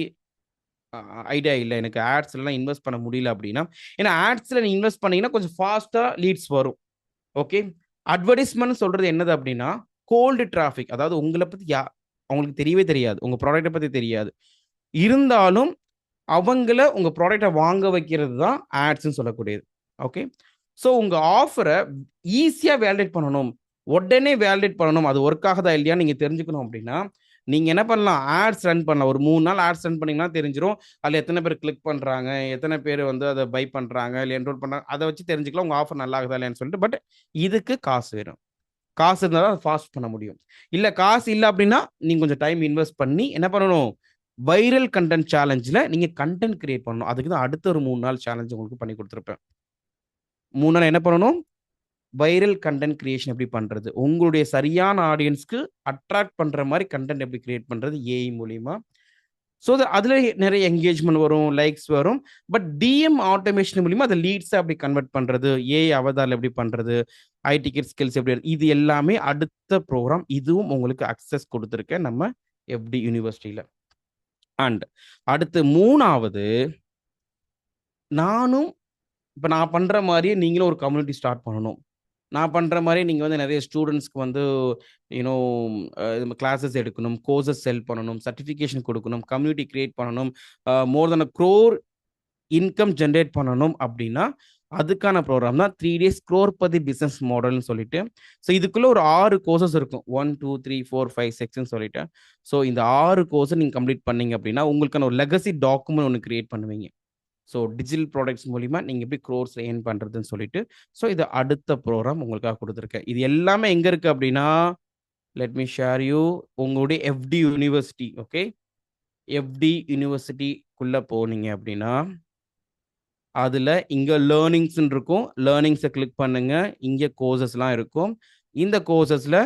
ஐடியா இல்லை, எனக்கு ஆட்ஸ்லாம் இன்வெஸ்ட் பண்ண முடியல அப்படின்னா, ஏன்னா ஆட்ஸ்ல நீ இன்வெஸ்ட் பண்ணீங்கன்னா கொஞ்சம் ஃபாஸ்டா லீட்ஸ் வரும். ஓகே, அட்வர்டைஸ்மெண்ட் சொல்றது என்னது அப்படின்னா கோல்டு டிராஃபிக், அதாவது உங்களை பத்தி அவங்களுக்கு தெரியவே தெரியாது, உங்க ப்ராடக்ட்டை பத்தி தெரியாது, இருந்தாலும் அவங்கள உங்க ப்ராடக்ட்டை வாங்க வைக்கிறது தான் ஆட்ஸ்ன்னு சொல்லக்கூடியது. ஓகே, ஸோ உங்க ஆஃபரை ஈஸியா வேலிடேட் பண்ணணும், உடனே வேலிடேட் பண்ணணும், அது ஒர்க் ஆகுதா இல்லையா நீங்க தெரிஞ்சுக்கணும் அப்படின்னா நீங்கள் என்ன பண்ணலாம், ஆட்ஸ் ரன் பண்ணலாம். ஒரு 3 நாள் ஆட்ஸ் ரன் பண்ணிங்கன்னா தெரிஞ்சிடும் அதில் எத்தனை பேர் கிளிக் பண்ணுறாங்க, எத்தனை பேர் வந்து அதை பை பண்ணுறாங்க இல்லை என்ரோல் பண்ணுறாங்க. அதை வச்சு தெரிஞ்சுக்கலாம் உங்கள் ஆஃபர் நல்லா ஆகுதா இல்லையான்னு சொல்லிட்டு. பட் இதுக்கு காசு வேணும். காசு இருந்தால் தான் ஃபாஸ்ட் பண்ண முடியும். இல்லை காசு இல்லை அப்படின்னா நீங்கள் கொஞ்சம் டைம் இன்வெஸ்ட் பண்ணி என்ன பண்ணணும், வைரல் கண்டென்ட் சேலஞ்சில் நீங்கள் கண்டென்ட் கிரியேட் பண்ணணும். அதுக்கு தான் அடுத்த ஒரு 3 நாள் சேலஞ்ச் உங்களுக்கு பண்ணி கொடுத்துருப்பேன். 3 நாள் என்ன பண்ணணும், வைரல் கண்டென்ட் கிரியேஷன் எப்படி பண்ணுறது, உங்களுடைய சரியான ஆடியன்ஸ்க்கு அட்ராக்ட் பண்ணுற மாதிரி கண்டென்ட் எப்படி கிரியேட் பண்ணுறது ஏஐ மூலிமா. ஸோ அதில் நிறைய என்கேஜ்மெண்ட் வரும், லைக்ஸ் வரும். பட் டிஎம் ஆட்டோமேஷன் மூலிமா அதை லீட்ஸாக அப்படி கன்வெர்ட் பண்ணுறது, ஏஐ அவதாரில் எப்படி பண்ணுறது, ஐ டிக்கெட் ஸ்கில்ஸ் எப்படி, இது எல்லாமே அடுத்த ப்ரோக்ராம். இதுவும் உங்களுக்கு அக்சஸ் கொடுத்துருக்கேன் நம்ம எஃப்டி யூனிவர்சிட்டியில். அண்ட் அடுத்து 3வது, நானும் இப்போ நான் பண்ணுற மாதிரியே நீங்களும் ஒரு கம்யூனிட்டி ஸ்டார்ட் பண்ணணும். நான் பண்ணுற மாதிரி நீங்கள் வந்து நிறைய ஸ்டூடெண்ட்ஸ்க்கு வந்து யூனோ கிளாஸஸ் எடுக்கணும், கோர்சஸ் செல் பண்ணணும், சர்டிஃபிகேஷன் கொடுக்கணும், கம்யூனிட்டி கிரியேட் பண்ணணும், மோர் தென் crore இன்கம் ஜென்ரேட் பண்ணணும் அப்படின்னா அதுக்கான ப்ரோக்ராம் தான் 3 days crorepati பிஸ்னஸ் மாடல்னு சொல்லிட்டு. ஸோ இதுக்குள்ளே ஒரு 6 கோர்சஸ் இருக்கும். 1 2 3 4 5 6ன்னு சொல்லிட்டு. ஸோ இந்த 6 கோர்ஸை நீங்கள் கம்ப்ளீட் பண்ணீங்க அப்படின்னா உங்களுக்கான ஒரு லெகசி டாக்குமெண்ட் ஒன்று கிரியேட் பண்ணுவீங்க. ஸோ டிஜிட்டல் ப்ராடக்ட்ஸ் மூலிமா நீங்கள் எப்படி க்ரோர்ஸ் ஏர்ன் பண்ணுறதுன்னு சொல்லிட்டு. ஸோ இது அடுத்த ப்ரோக்ராம் உங்களுக்காக கொடுத்துருக்கேன். இது எல்லாமே எங்கே இருக்குது அப்படின்னா, லெட் மீ ஷேர் யூ, உங்களுடைய எஃப்டி யூனிவர்சிட்டி. ஓகே, எஃப்டி யூனிவர்சிட்டிக்குள்ளே போனீங்க அப்படின்னா அதில் இங்கே லேர்னிங்ஸ்ன்னு இருக்கும். லேர்னிங்ஸை கிளிக் பண்ணுங்க. இங்கே கோர்சஸ்லாம் இருக்கும். இந்த கோர்சஸில்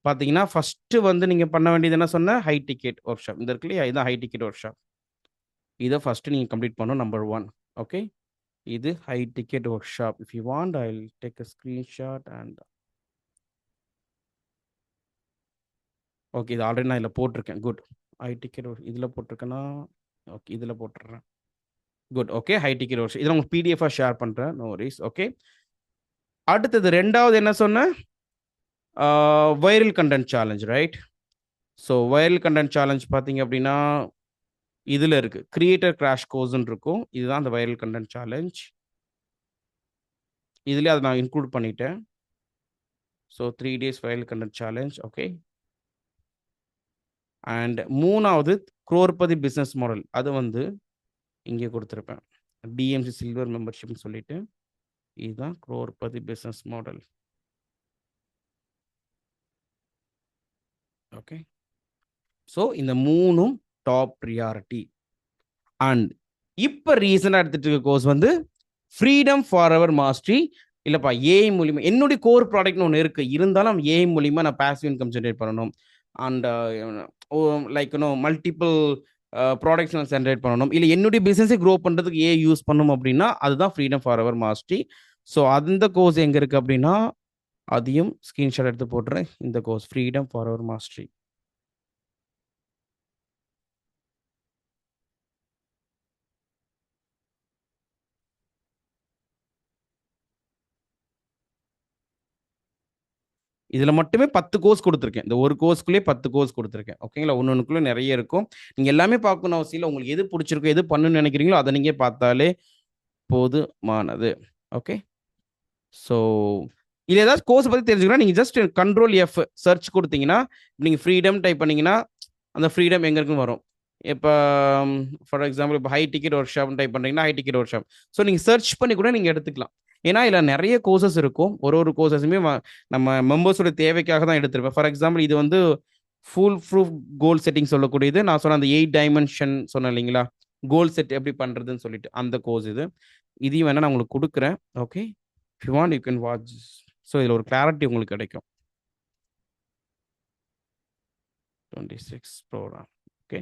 பார்த்தீங்கன்னா ஃபஸ்ட்டு வந்து நீங்கள் பண்ண வேண்டியது என்ன சொன்ன, ஹை டிக்கெட் ஒர்க் ஷாப். இந்த இருக்கு இல்லையா, இதுதான் ஹை டிக்கெட் ஒர்க் ஷாப். இதை ஃபஸ்ட்டு நீங்கள் கம்ப்ளீட் பண்ணணும், நம்பர் 1. ஓகே, இது high ticket work shop. If you want I will take a screenshot and okay, இது ஆல்ரெடி நான் இதில் போட்டிருக்கேன். குட், ஹை டிக்கெட் இதில் போட்டிருக்கேன்னா ஓகே, இதில் போட்டுடுறேன். Good, okay, high ticket workshop. இதில் உங்களுக்கு பிடிஎஃபாக ஷேர் பண்ணுறேன், நோ வரிஸ். ஓகே, அடுத்தது 2வது என்ன சொன்னேன், viral content challenge, right? So viral content challenge பார்த்தீங்க அப்படின்னா இதில் இருக்குது, கிரியேட்டர் கிராஷ் கோர்ஸ்ன்னு இருக்கும். இதுதான் அந்த வைரல் கண்டென்ட் சேலஞ்ச். இதுலேயே அதை நான் இன்க்ளூட் பண்ணிட்டேன். So 3 days viral content challenge. Okay, and 3வது crorepati பிஸ்னஸ் மாடல். அது வந்து இங்கே கொடுத்துருப்பேன், டிஎம்சி சில்வர் மெம்பர்ஷிப்னு சொல்லிட்டு. இதுதான் crorepati business model. Okay, so இந்த 3ம் டாப் ப்ரியாரிட்டி. அண்ட் இப்போ ரீசனாக எடுத்துகிட்டு இருக்க கோர்ஸ் வந்து ஃப்ரீடம் ஃபார் அவர் மாஸ்டரி. இல்லைப்பா, ஏஐ மூலிமா என்னுடைய கோர் ப்ராடக்ட்னு ஒன்று இருக்குது, இருந்தாலும் ஏஐ மூலிமா நான் பாசிவ் இன்கம் ஜென்ரேட் பண்ணணும். அண்ட் லைக் மல்டிபிள் ப்ராடக்ட்ஸ் நான் ஜென்ரேட் பண்ணணும், இல்லை என்னுடைய பிஸ்னஸை க்ரோ பண்ணுறதுக்கு ஏஐ யூஸ் பண்ணணும் அப்படின்னா அதுதான் freedom for our mastery. So அந்த கோர்ஸ் எங்கே இருக்குது அப்படின்னா அதையும் ஸ்க்ரீன்ஷாட் எடுத்து போட்டுறேன். இந்த course freedom for our mastery. இதில் மட்டுமே 10 கோர்ஸ் கொடுத்துருக்கேன். இந்த ஒரு கோர்ஸ்க்குள்ளேயே 10 கோர்ஸ் கொடுத்துருக்கேன். ஓகேங்களா, ஒன்றுக்குள்ளே நிறைய இருக்கும். நீங்கள் எல்லாமே பார்க்கணும் அவசியம் இல்லை. உங்களுக்கு எது பிடிச்சிருக்கோ, எது பண்ணணும்னு நினைக்கிறீங்களோ அதை நீங்கள் பார்த்தாலே போதுமானது. ஓகே, ஸோ இதில் ஏதாவது கோர்ஸ் பற்றி தெரிஞ்சுக்கணும், நீங்கள் ஜஸ்ட் Ctrl+F சர்ச் கொடுத்தீங்கன்னா, நீங்கள் ஃப்ரீடம் டைப் பண்ணிங்கன்னா அந்த ஃப்ரீடம் எங்கே இருக்குன்னு வரும். இப்போ ஃபார் எக்ஸாம்பிள் இப்போ ஹை டிக்கெட் ஒர்க் ஷாப்னு டைப் பண்ணுறீங்கன்னா high ticket workshop. So நீங்கள் சர்ச் பண்ணி கூட நீங்கள் எடுத்துக்கலாம். ஏன்னா இதில் நிறைய கோர்சஸ் இருக்கும். ஒரு கோர்சஸுமே நம்ம மெம்பர்ஸோட தேவைக்காக தான் எடுத்துருப்பேன். ஃபார் எக்ஸாம்பிள் இது வந்து ஃபுல் ப்ரூஃப் கோல் செட்டிங் சொல்லக்கூடியது. நான் சொன்ன அந்த 8 டைமென்ஷன் சொன்னேன் இல்லைங்களா, கோல் செட் எப்படி பண்ணுறதுன்னு சொல்லிட்டு அந்த கோர்ஸ் இது. இதையும் வேணால் நான் உங்களுக்கு கொடுக்குறேன். Okay, if you want you can watch. So இதில் ஒரு கிளாரிட்டி உங்களுக்கு கிடைக்கும். 26 ப்ரோக்ராம். Okay,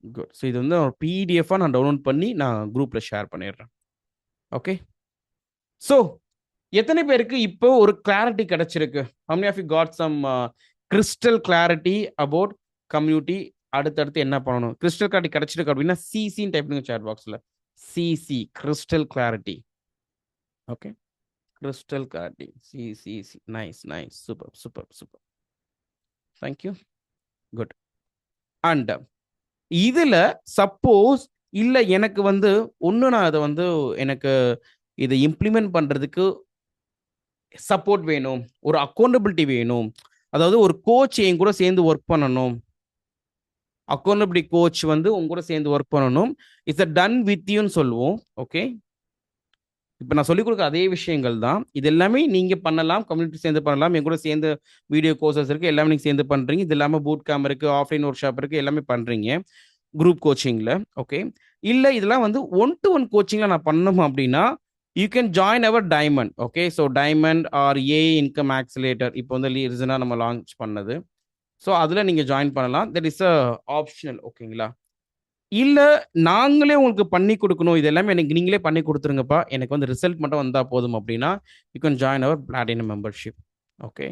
good. ஸோ இது வந்து ஒரு பிடிஎஃபாக நான் டவுன்லோட் பண்ணி நான் குரூப்பில் ஷேர் பண்ணிடுறேன். ஓகே, ஸோ எத்தனை பேருக்கு இப்போ ஒரு கிளாரிட்டி கிடைச்சிருக்கு? how many of you got some crystal clarity about community? அடுத்தடுத்து என்ன பண்ணணும், கிறிஸ்டல் கிளாரிட்டி கிடைச்சிருக்கு அப்படின்னா சிசின்னு டைப் பண்ணுங்க சேட் பாக்ஸில். CC, crystal clarity. Okay, crystal clarity, CCC. Nice nice, super super super, thank you, good. And இதில் சப்போஸ் இல்லை எனக்கு வந்து ஒன்று நான் அதை வந்து எனக்கு இதை இம்ப்ளிமெண்ட் பண்ணுறதுக்கு சப்போர்ட் வேணும், ஒரு அக்கௌண்டபிலிட்டி வேணும், அதாவது ஒரு கோச் என் கூட சேர்ந்து ஒர்க் பண்ணணும், அக்கௌண்டபிலிட்டி கோச் வந்து உங்க கூட சேர்ந்து ஒர்க் பண்ணணும். இட்ஸ் அ டன் வித் யூன்னு சொல்லுவோம். ஓகே, இப்போ நான் சொல்லிக் கொடுக்குற அதே விஷயங்கள் தான். இது எல்லாமே நீங்க பண்ணலாம், கம்யூனிட்டி சேர்ந்து பண்ணலாம். என் கூட சேர்ந்து வீடியோ கோர்சஸ் இருக்கு, எல்லாமே நீங்க சேர்ந்து பண்றீங்க. இது இல்லாமல் பூட் கேம்ப் இருக்கு, ஆஃப்லைன் ஒர்க் ஷாப் இருக்கு, எல்லாமே பண்றீங்க குரூப் கோச்சிங்ல. ஓகே, இல்ல இதெல்லாம் வந்து ஒன் டு ஒன் கோச்சிங்ல நான் பண்ணணும் அப்படின்னா you can join our diamond. Okay, so diamond are a income accelerator இப்போ வந்து ரீசனாக நம்ம லான்ச் பண்ணது. ஸோ அதில் நீங்கள் ஜாயின் பண்ணலாம். That is a optional. ஓகேங்களா? இல்ல நாங்களே உங்களுக்கு பண்ணி கொடுக்கணும், இது எல்லாமே எனக்கு நீங்களே பண்ணி கொடுத்துருங்கப்பா, எனக்கு வந்து ரிசல்ட் மட்டும் வந்தா போதும் அப்படின்னா you can join our platinum membership. Okay,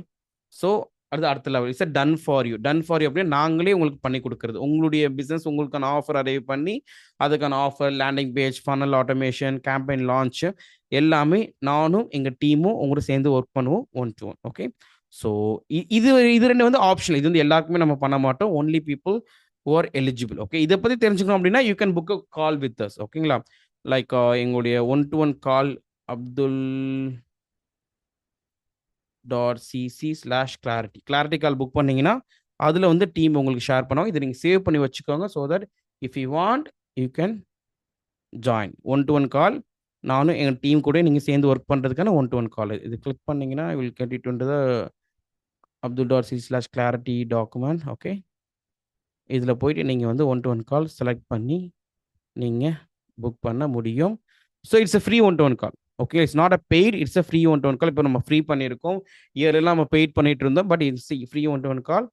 so அது அடுத்த level. It's done for you. Done for you அப்படின்னா நாங்களே உங்களுக்கு பண்ணி கொடுக்குறது. உங்களுடைய பிஸ்னஸ் உங்களுக்கான ஆஃபர் அரைவ் பண்ணி அதுக்கான offer, landing page, funnel automation, campaign launch எல்லாமே நானும் எங்கள் டீமும் உங்களோட சேர்ந்து ஒர்க் பண்ணுவோம் one to one. Okay, so இது இது ரெண்டு வந்து ஆப்ஷனல். இது வந்து எல்லாருக்குமே நம்ம பண்ண மாட்டோம். Only people who are eligible. Okay, இதை பற்றி தெரிஞ்சுக்கணும் அப்படின்னா you can book a call with us. ஓகேங்களா? லைக் எங்களுடைய one to one call abdul.cc/clarity clarity call book பண்ணீங்கன்னா அதில் வந்து டீம் உங்களுக்கு ஷேர் பண்ணுவாங்க. இதை நீங்கள் சேவ் பண்ணி வச்சுக்கோங்க. So that if you want you can join one to one call. நானும் எங்கள் டீம் கூட நீங்கள் சேர்ந்து ஒர்க் பண்ணுறதுக்கான ஒன் டு ஒன் கால். இது கிளிக் பண்ணிங்கன்னா I will get it to the abdul.cc/clarity document. Okay, இதில் போயிட்டு நீங்கள் வந்து one to one call select பண்ணி நீங்கள் புக் பண்ண முடியும். So it's a free one to one call. Okay, it's not a paid, it's a free one to one call. இப்போ நம்ம ஃப்ரீ பண்ணியிருக்கோம், இயர்லாம் நம்ம பெய்ட் பண்ணிட்டு இருந்தோம். But it's free one to one call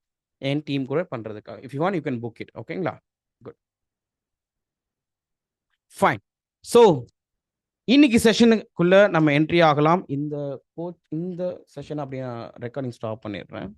என் டீம் கூட பண்ணுறதுக்காக. If you want you can book it. ஓகேங்களா? Good, fine. ஸோ இன்னைக்கு செஷனுக்குள்ள நம்ம என்ட்ரி ஆகலாம். இந்த செஷன் அப்படியே ரெக்கார்டிங் ஸ்டாப் பண்ணிடுறேன்.